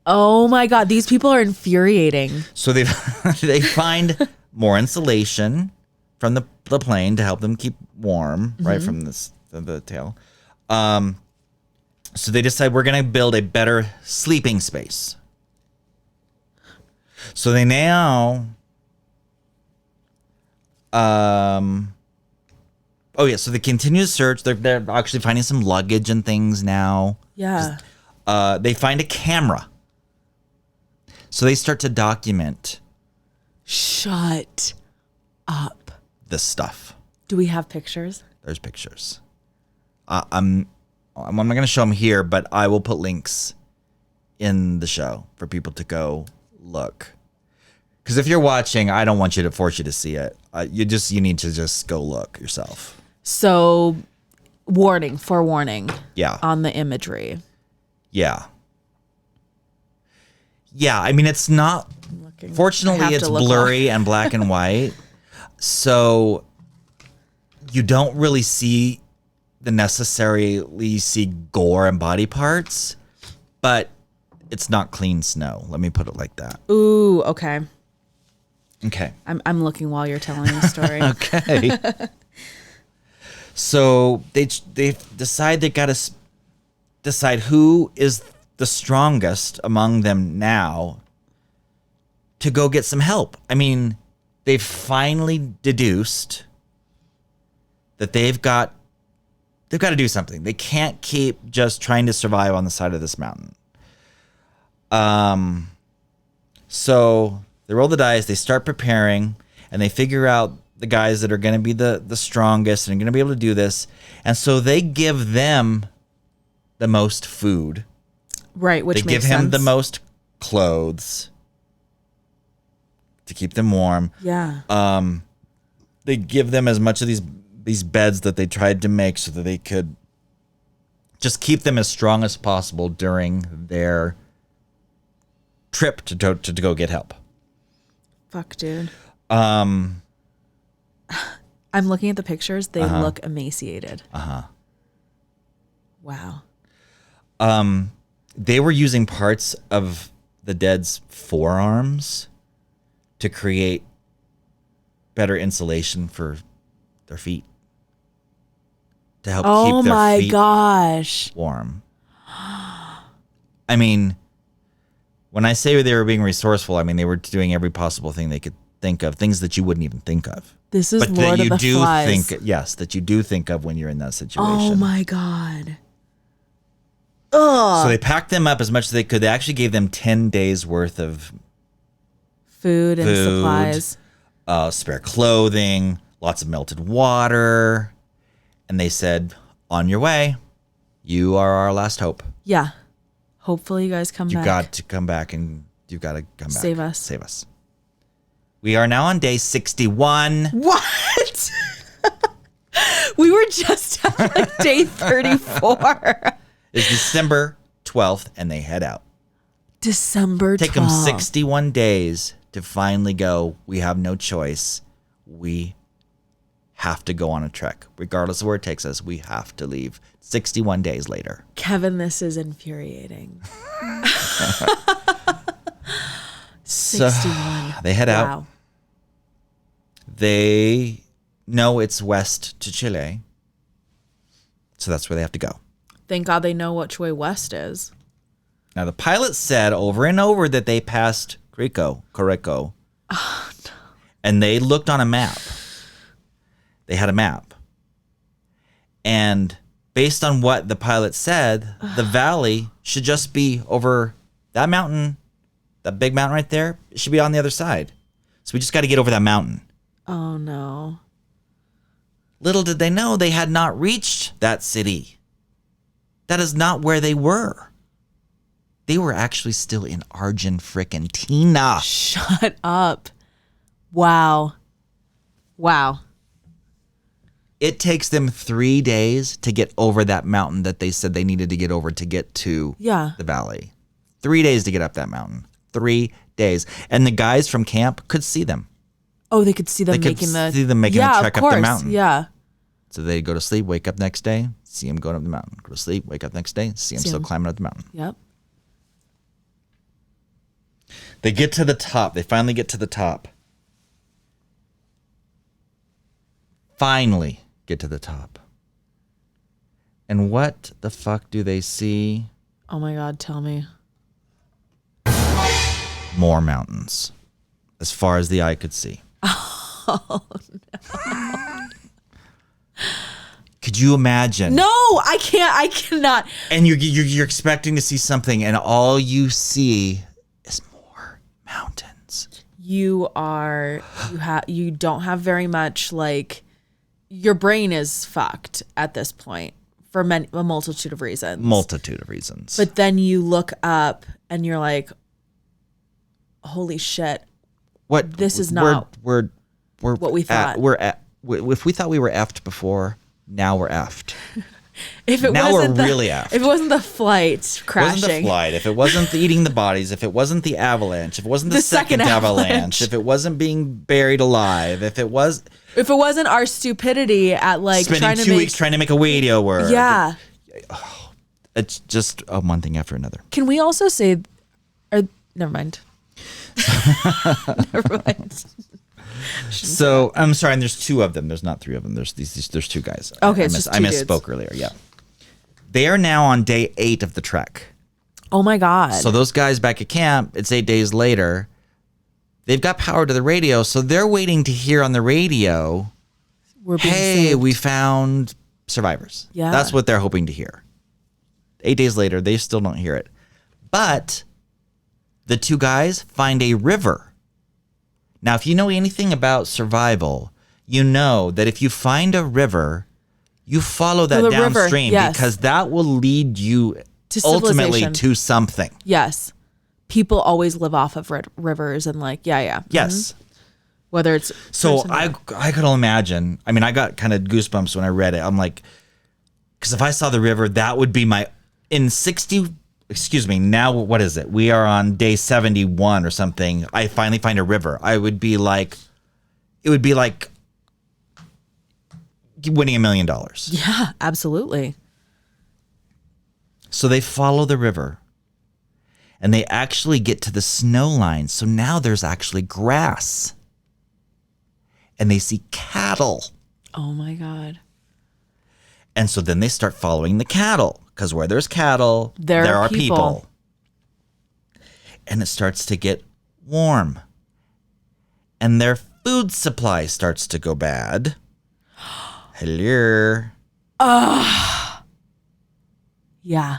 Oh my God, these people are infuriating. So they find more insulation from the plane to help them keep warm, right, from the tail. So they decide we're going to build a better sleeping space. So they now so they continue to search. They're actually finding some luggage and things now. Yeah. They find a camera. So they start to document. Shut up. This stuff. Do we have pictures? There's pictures. I'm not going to show them here, but I will put links in the show for people to go look. Because if you're watching, I don't want to force you to see it. You need to just go look yourself. So, forewarning. Yeah. On the imagery. Yeah. Yeah, I mean, it's not. Fortunately, it's blurry and black and white. So, you don't really necessarily see gore and body parts, but it's not clean snow. Let me put it like that. Ooh, okay. Okay. I'm looking while you're telling the story. Okay. So they decide they got to decide who is the strongest among them now to go get some help. I mean, they've finally deduced that they've got to do something. They can't keep just trying to survive on the side of this mountain. So they roll the dice, they start preparing, and they figure out the guys that are going to be the strongest and are going to be able to do this. And so they give them the most food. Right, which makes sense. They give him the most clothes to keep them warm. Yeah. They give them as much of these beds that they tried to make so that they could just keep them as strong as possible during their trip to go get help. Fuck, dude. I'm looking at the pictures. They look emaciated. Wow. They were using parts of the dead's forearms to create better insulation for their feet. To help keep their feet warm. I mean, when I say they were being resourceful, I mean they were doing every possible thing they could think of, things that you wouldn't even think of. This is Lord of the Flies. That you do think of when you're in that situation. Oh my God. Ugh. So they packed them up as much as they could. They actually gave them 10 days worth of food and supplies, spare clothing, lots of melted water. And they said, on your way. You are our last hope. Yeah. Hopefully you guys come back. You've got to come back and you've got to come back. Save us. Save us. We are now on day 61. What? We were just at like day 34. It's December 12th and they head out. December 12th. Take them 61 days to finally go, we have no choice. We have to go on a trek. Regardless of where it takes us, we have to leave 61 days later. Kevin, this is infuriating. 61. So they head out. They know it's west to Chilé. So that's where they have to go. Thank God they know which way west is. Now, the pilot said over and over that they passed Correco. Oh, no. And they looked on a map. They had a map. And based on what the pilot said, the valley should just be over that mountain, that big mountain right there. It should be on the other side. So we just got to get over that mountain. Oh, no. Little did they know they had not reached that city. That is not where they were. They were actually still in Argentina. Shut up. Wow. It takes them 3 days to get over that mountain that they said they needed to get over to get to the valley. 3 days to get up that mountain. 3 days. And the guys from camp could see them. Oh, they could see them making the trek up the mountain. Yeah. So they go to sleep, wake up next day, see them going up the mountain. Go to sleep, wake up next day, see them still climbing up the mountain. Yep. They get to the top. They finally get to the top. Finally get to the top. And what the fuck do they see? Oh my God, tell me. More mountains. As far as the eye could see. Oh, no. Could you imagine? No, I can't. I cannot. And you're expecting to see something, and all you see is more mountains. You don't have very much, like, your brain is fucked at this point for a multitude of reasons. But then you look up and you're like, holy shit. What? This is not we're what we thought. If we thought we were effed before, now we're effed. Now we're really effed. If it wasn't the flight crashing. If it wasn't the eating the bodies, if it wasn't the avalanche, if it wasn't the second avalanche, if it wasn't being buried alive, if it wasn't our stupidity at like spending 2 weeks trying to make a radio work. Yeah. It's just one thing after another. Can we also say, never mind. Never mind. So I'm sorry, and there's two of them. There's not three of them. There's two guys. Okay, I misspoke earlier. Yeah, they are now on day 8 of the trek. Oh my God! So those guys back at camp, it's 8 days later. They've got power to the radio, so they're waiting to hear on the radio. Hey, we found survivors. Yeah, that's what they're hoping to hear. 8 days later, they still don't hear it, but the two guys find a river. Now, if you know anything about survival, you know that if you find a river, you follow that downstream because that will lead you to ultimately to something. Yes. People always live off of rivers and yeah. Yes. Mm-hmm. Whether it's... So I could imagine. I mean, I got kind of goosebumps when I read it. I'm like, because if I saw the river, that would be now what is it? We are on day 71 or something. I finally find a river. It would be like winning $1 million. Yeah, absolutely. So they follow the river and they actually get to the snow line. So now there's actually grass and they see cattle. Oh my God. And so then they start following the cattle. Because where there's cattle, there are people. And it starts to get warm. And their food supply starts to go bad. Hello. Yeah.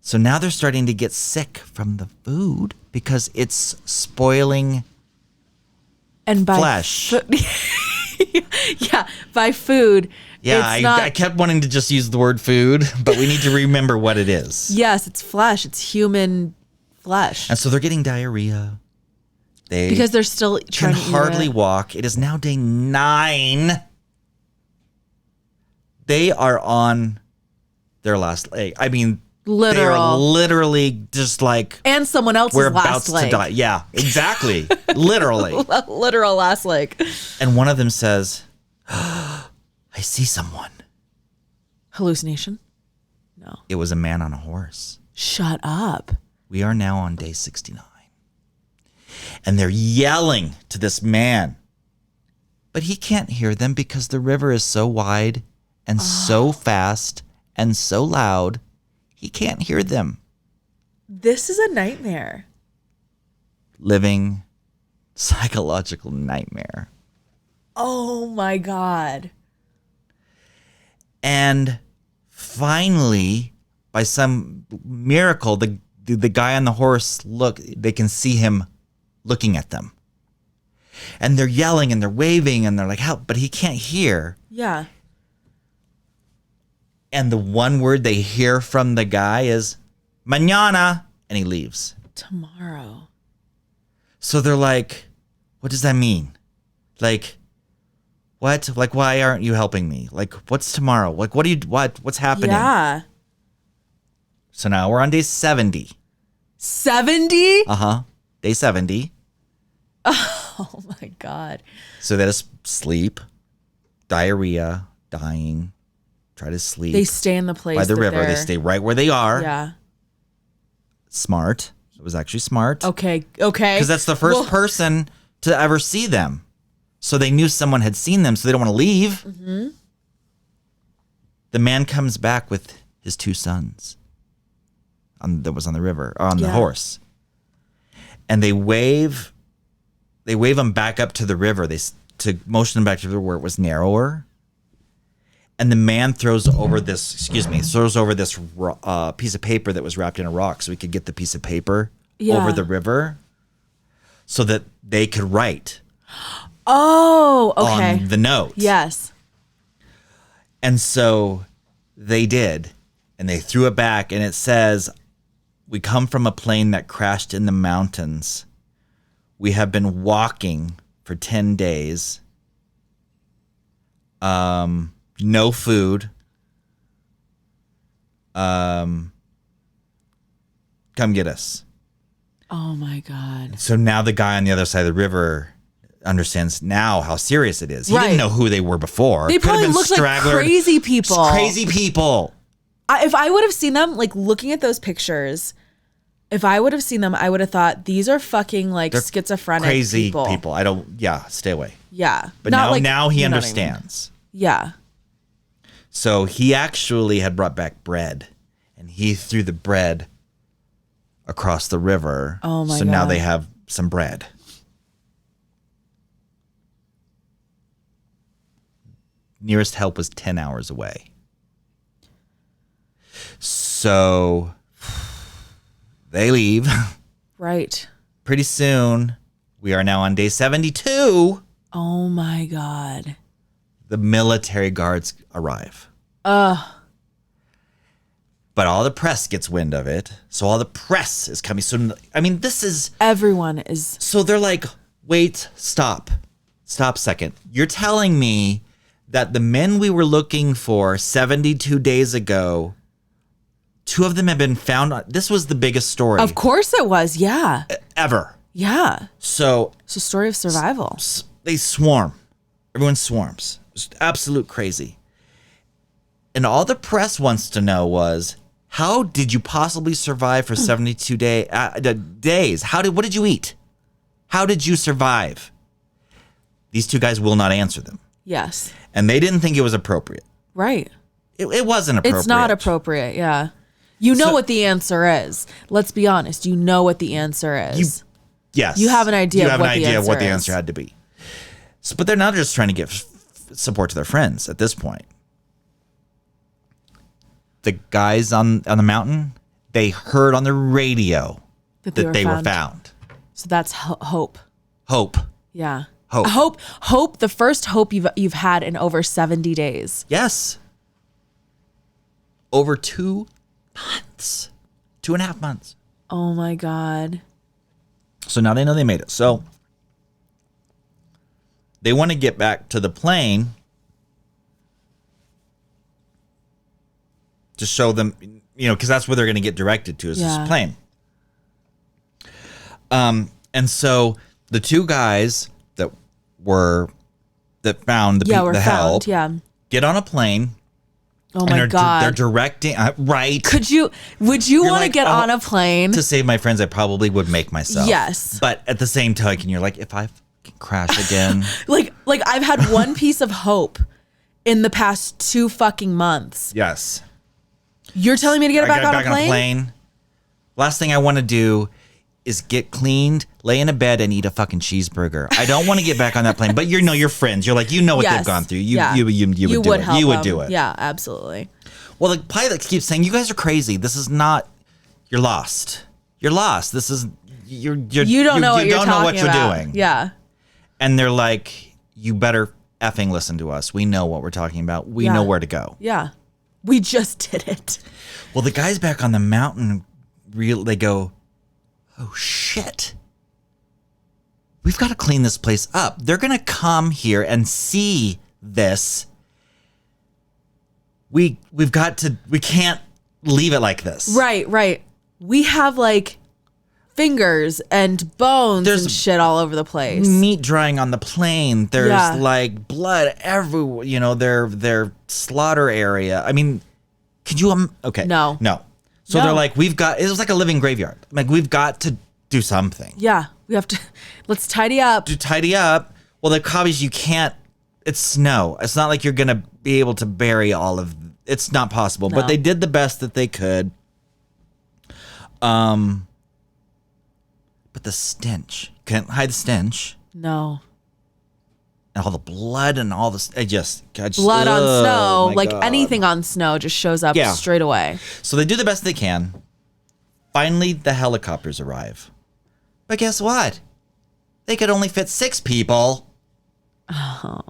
So now they're starting to get sick from the food because it's spoiling flesh. Yeah, by food. Yeah, I kept wanting to just use the word food, but we need to remember what it is. Yes, it's flesh. It's human flesh. And so they're getting diarrhea. Because they're still trying to hardly walk. It is now day 9. They are on their last leg. I mean, They are literally just like, and someone else's we're last about leg. to die. Yeah, exactly. Literally. Literal last leg. And one of them says, I see someone. Hallucination? No. It was a man on a horse. Shut up. We are now on day 69. And they're yelling to this man. But he can't hear them because the river is so wide and so fast and so loud. He can't hear them. This is a nightmare. Living psychological nightmare. Oh my God. And finally, by some miracle, the guy on the horse, they can see him looking at them. And they're yelling and they're waving and they're like, help, but he can't hear. Yeah. And the one word they hear from the guy is mañana, and he leaves. Tomorrow. So they're like, what does that mean? Like, what? Like, why aren't you helping me? Like, what's tomorrow? Like, what's happening? Yeah. So now we're on day 70. 70? Day 70. Oh my God. So they just sleep, diarrhea, dying, try to sleep. They stay in the place by the river. They stay right where they are. Yeah. Smart. It was actually smart. Okay. Because that's the first person to ever see them. So they knew someone had seen them, so they don't want to leave. Mm-hmm. The man comes back with his 2 sons that was on the river, or on the horse. And they wave them back up to the river. To motion them back to the river where it was narrower. And the man throws over this piece of paper that was wrapped in a rock so we could get the piece of paper over the river so that they could write. Oh, okay. On the note. Yes. And so they did. And they threw it back and it says, we come from a plane that crashed in the mountains. We have been walking for 10 days. No food. Come get us. Oh my God. So now the guy on the other side of the river understands now how serious it is. He didn't know who they were before. They probably looked like crazy people. Crazy people. If I would have seen them, like looking at those pictures, if I would have seen them, I would have thought these are fucking like They're schizophrenic crazy people. Stay away. Yeah. But now he understands. Yeah. So he actually had brought back bread and he threw the bread across the river. Oh my God. So now they have some bread. Nearest help was 10 hours away. So they leave. Right. Pretty soon, we are now on day 72. Oh my God. The military guards arrive. But all the press gets wind of it. So all the press is coming. So, I mean, everyone is. So they're like, wait, stop a second. You're telling me that the men we were looking for 72 days ago, 2 of them have been found. This was the biggest story. Of course it was. Yeah. Ever. Yeah. So it's a story of survival. They swarm. Everyone swarms. It's absolute crazy. And all the press wants to know was, how did you possibly survive for 72 days? What did you eat? How did you survive? These 2 guys will not answer them. Yes. And they didn't think it was appropriate. Right. It wasn't appropriate. It's not appropriate, yeah. You know what the answer is. Let's be honest. You know what the answer is. Yes. You have an idea of what the answer had to be. So, but they're not just trying to give support to their friends at this point. The guys on the mountain, they heard on the radio that they were found. So that's hope. Hope. Yeah. Hope. Hope. The first hope you've had in over 70 days. Yes. Over 2 months. 2.5 months. Oh my God. So now they know they made it. So they want to get back to the plane to show them, because that's where they're going to get directed to is this plane. And so the two guys that found the help get on a plane. Oh my God. They're directing, right. Would you want to get on a plane? To save my friends, I probably would make myself. Yes. But at the same token, you're like, if I crash again. like I've had one piece of hope in the past 2 fucking months. Yes. You're telling me to get back on a plane? Last thing I want to do is get cleaned, lay in a bed, and eat a fucking cheeseburger. I don't want to get back on that plane. But your friends. You're like, what they've gone through. You would do it. You would do it. Yeah, absolutely. Well, the pilot keeps saying, you guys are crazy. This is not. You're lost. You're lost. This is. You don't know what you're doing. Yeah. And they're like, you better effing listen to us. We know what we're talking about. We know where to go. Yeah. We just did it. Well, the guys back on the mountain, they go, oh, shit. We've got to clean this place up. They're going to come here and see this. We can't leave it like this. Right. We have like fingers and bones and shit all over the place. Meat drying on the plane. There's like blood everywhere. Their slaughter area. I mean, could you? Okay. No. So they're like, it was like a living graveyard. Like, we've got to do something. Yeah. We have to, let's tidy up. Well, the copies, you can't, it's snow. It's not like you're going to be able to bury it's not possible. No. But they did the best that they could. But the stench, can't hide the stench. No. And all the blood and all this, blood on snow, like God. Anything on snow just shows up straight away. So they do the best they can. Finally, the helicopters arrive. But guess what? They could only fit 6 people. Oh.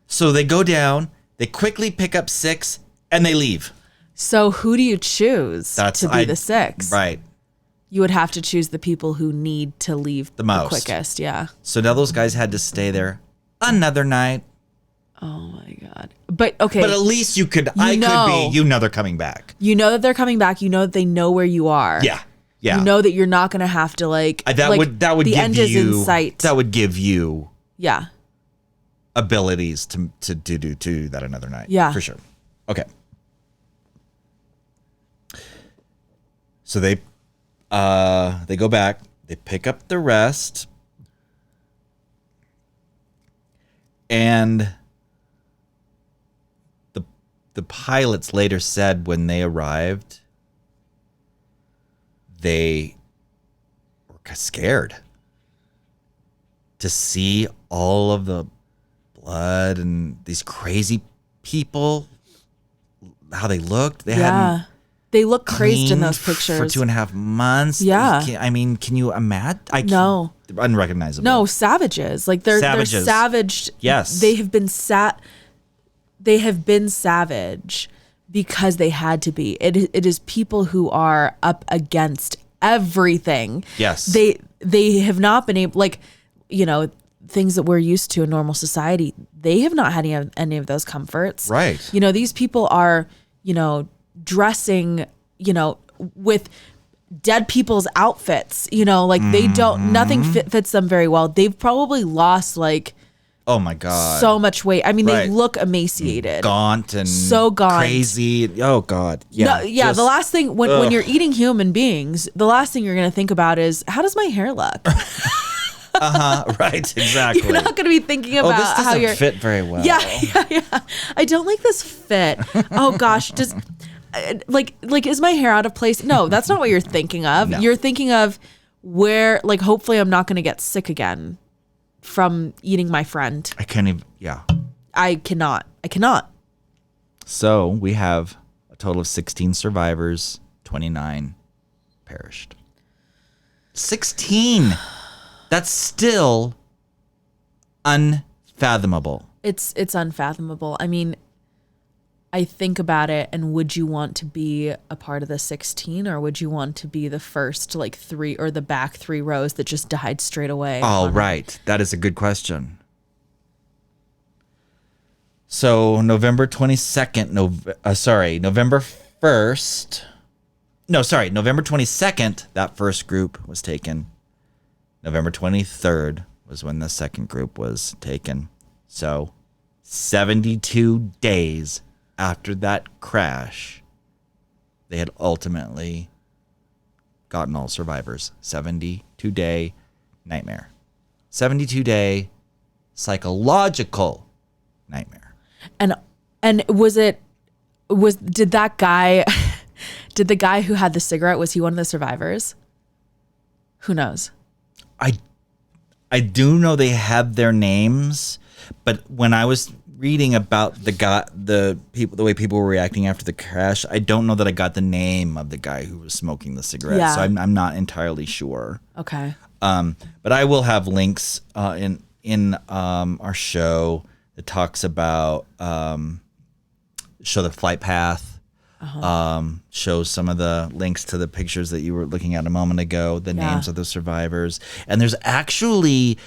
So they go down, they quickly pick up 6, and they leave. So who do you choose to be the 6? Right. You would have to choose the people who need to leave the quickest, yeah. So now those guys had to stay there another night. Oh my God. But okay. But at least they're coming back. You know that they're coming back. You know that they know where you are. Yeah. You know that you're not going to have to that would the give end is in sight. That would give you abilities to do that another night. Yeah. For sure. Okay. So they go back, they pick up the rest, and the pilots later said when they arrived, they were scared to see all of the blood and these crazy people, how they looked. They look crazed in those pictures. For 2.5 months. Yeah. Can you imagine? No. Unrecognizable. No, savages. Like they're savaged. Yes. They have been savage because they had to be. It is people who are up against everything. Yes. They have not been able, things that we're used to in normal society. They have not had any of those comforts. Right. These people are, dressing, with dead people's outfits, they don't, nothing fits them very well. They've probably lost oh my God, so much weight. I mean, they look emaciated, gaunt and so gaunt, crazy. Oh God. Yeah. No, the last thing when you're eating human beings, the last thing you're going to think about is, how does my hair look? Right, exactly. You're not going to be thinking about this doesn't how you're fit very well. Yeah. I don't like this fit. Oh gosh, does is my hair out of place? No, that's not what you're thinking of. No. You're thinking of where, hopefully I'm not going to get sick again from eating my friend. I can't even. Yeah. I cannot. So we have a total of 16 survivors. 29 perished. 16. That's still unfathomable. It's unfathomable. I mean, I think about it, and would you want to be a part of the 16, or would you want to be the first 3 or the back 3 rows that just died straight away? Oh, right. That is a good question. So November 22nd, November November 22nd, that first group was taken. November 23rd was when the second group was taken. So 72 days after that crash, they had ultimately gotten all survivors. 72-day nightmare. 72-day psychological nightmare. And did that guy did the guy who had the cigarette, was he one of the survivors? Who knows? I do know they have their names, but when I was reading about the way people were reacting after the crash, I don't know that I got the name of the guy who was smoking the cigarette. Yeah. So I'm not entirely sure. Okay. But I will have links in our show that talks about show the flight path. Show some of the links to the pictures that you were looking at a moment ago, the names of the survivors. And there's actually,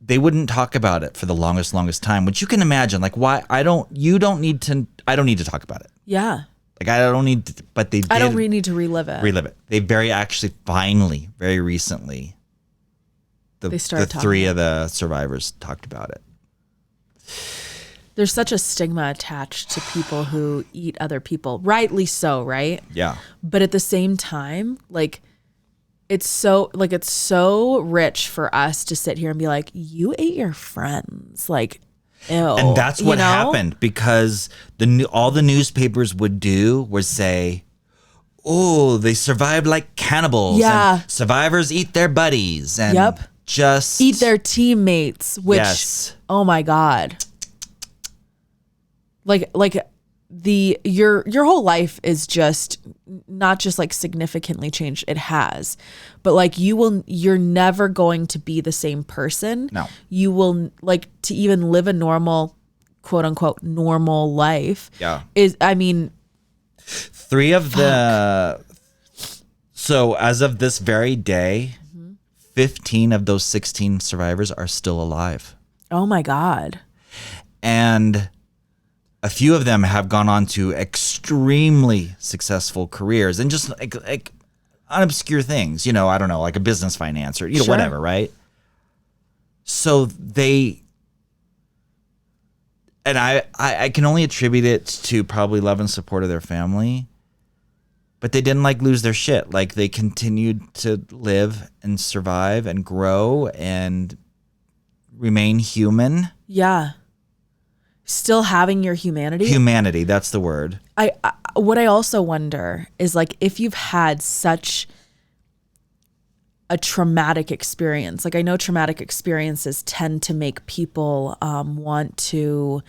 they wouldn't talk about it for the longest time, which you can imagine. Like, why? I don't need to talk about it. Yeah. Like, I don't need to, but they did. I don't really need to relive it. They very recently, the three of the survivors talked about it. There's such a stigma attached to people who eat other people, rightly so, right? Yeah. But at the same time, like, it's so rich for us to sit here and be like, you ate your friends, like, ew. And that's what happened, because all the newspapers would do was say, oh, they survived like cannibals. Yeah. And survivors eat their buddies and just eat their teammates, which, oh my God. Like your whole life is just not just like significantly changed. It has, but like you're never going to be the same person. No, you will, like, to even live a normal, quote unquote, normal life. Yeah. Three of the, so as of this very day, 15 of those 16 survivors are still alive. Oh my God. And a few of them have gone on to extremely successful careers and just like unobscure things, I don't know, like a business finance or, Sure. whatever, right? So and I can only attribute it to probably love and support of their family, but they didn't like lose their shit. Like, they continued to live and survive and grow and remain human. Yeah. Still having your humanity. Humanity, that's the word. What I also wonder is, like, if you've had such a traumatic experience, like, I know traumatic experiences tend to make people want to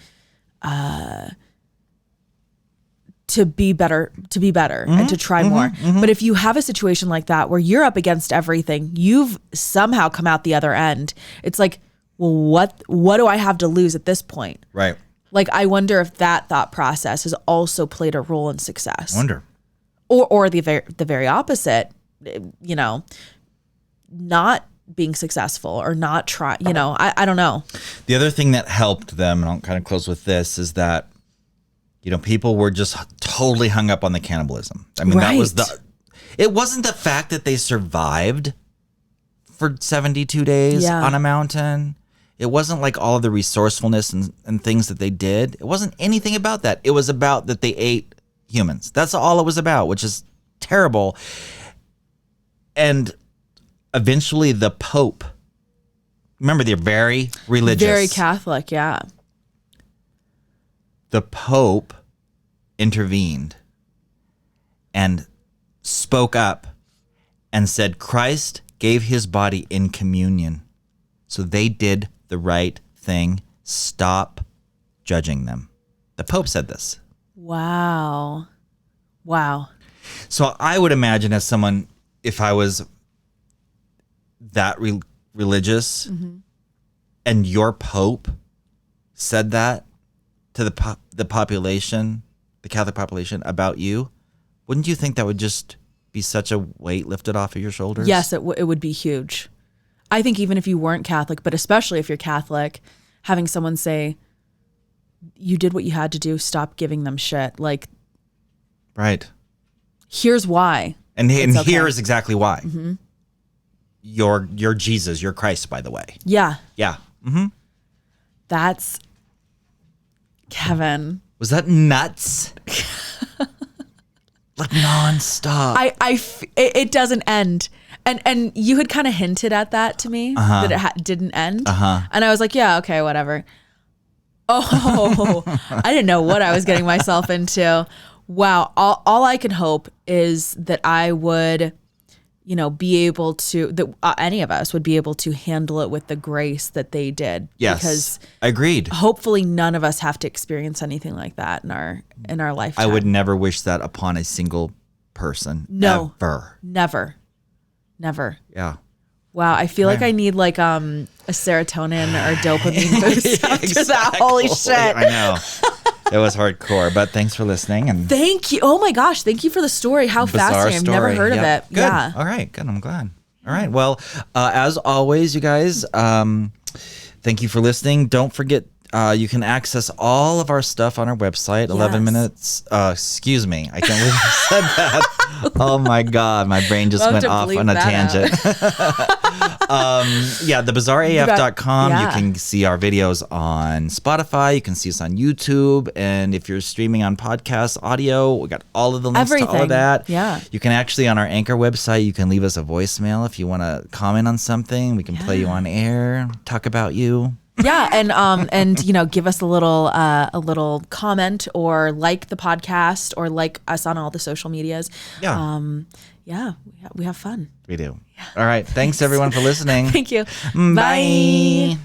be better and to try more. But if you have a situation like that where you're up against everything, you've somehow come out the other end. It's like, well, what do I have to lose at this point? Right. Like, I wonder if that thought process has also played a role in success. I wonder. Or the very opposite, not being successful or not try, I don't know. The other thing that helped them, and I'll kind of close with this, is that, people were just totally hung up on the cannibalism. I mean, Right. It wasn't the fact that they survived for 72 days on a mountain. It wasn't like all of the resourcefulness and things that they did. It wasn't anything about that. It was about that they ate humans. That's all it was about, which is terrible. And eventually the Pope, remember, they're very religious. Very Catholic, yeah. The Pope intervened and spoke up and said Christ gave his body in communion. So they did the right thing. Stop judging them. The Pope said this. Wow. So I would imagine, as someone, if I was that religious and your Pope said that to the population, the Catholic population, about you, wouldn't you think that would just be such a weight lifted off of your shoulders? Yes, it would be huge. I think even if you weren't Catholic, but especially if you're Catholic, having someone say, you did what you had to do, stop giving them shit. Like, right. here's why. And here is exactly why. Mm-hmm. You're Jesus, you're Christ, by the way. Yeah. Yeah. Mm-hmm. That's Kevin. Was that nuts? Like nonstop. It doesn't end. And you had kind of hinted at that to me, that it didn't end. And I was like, yeah, okay, whatever. Oh, I didn't know what I was getting myself into. Wow. All I could hope is that I would, be able to, that any of us would be able to handle it with the grace that they did. Yes. Because agreed. Hopefully none of us have to experience anything like that in our lifetime. I would never wish that upon a single person. No. Ever. Never. Yeah. Wow, I feel like I need like a serotonin or dopamine boost after that. Holy shit. I know. It was hardcore, but thanks for listening. And thank you. Oh my gosh, thank you for the story. How fascinating. I've never heard of it. Good. Yeah. All right, good. I'm glad. All right. Well, as always, you guys, thank you for listening. Don't forget, you can access all of our stuff on our website, 11 minutes. Excuse me. I can't believe I said that. Oh my God. My brain just went off on a tangent. thebizarreaf.com. Yeah. You can see our videos on Spotify. You can see us on YouTube. And if you're streaming on podcast audio, we got all of the links to all of that. Yeah. You can actually, on our Anchor website, you can leave us a voicemail if you want to comment on something. We can play you on air, talk about you. Yeah, and give us a little comment or like the podcast or like us on all the social medias. Yeah. We have fun. We do. Yeah. All right. Thanks everyone for listening. Thank you. Bye.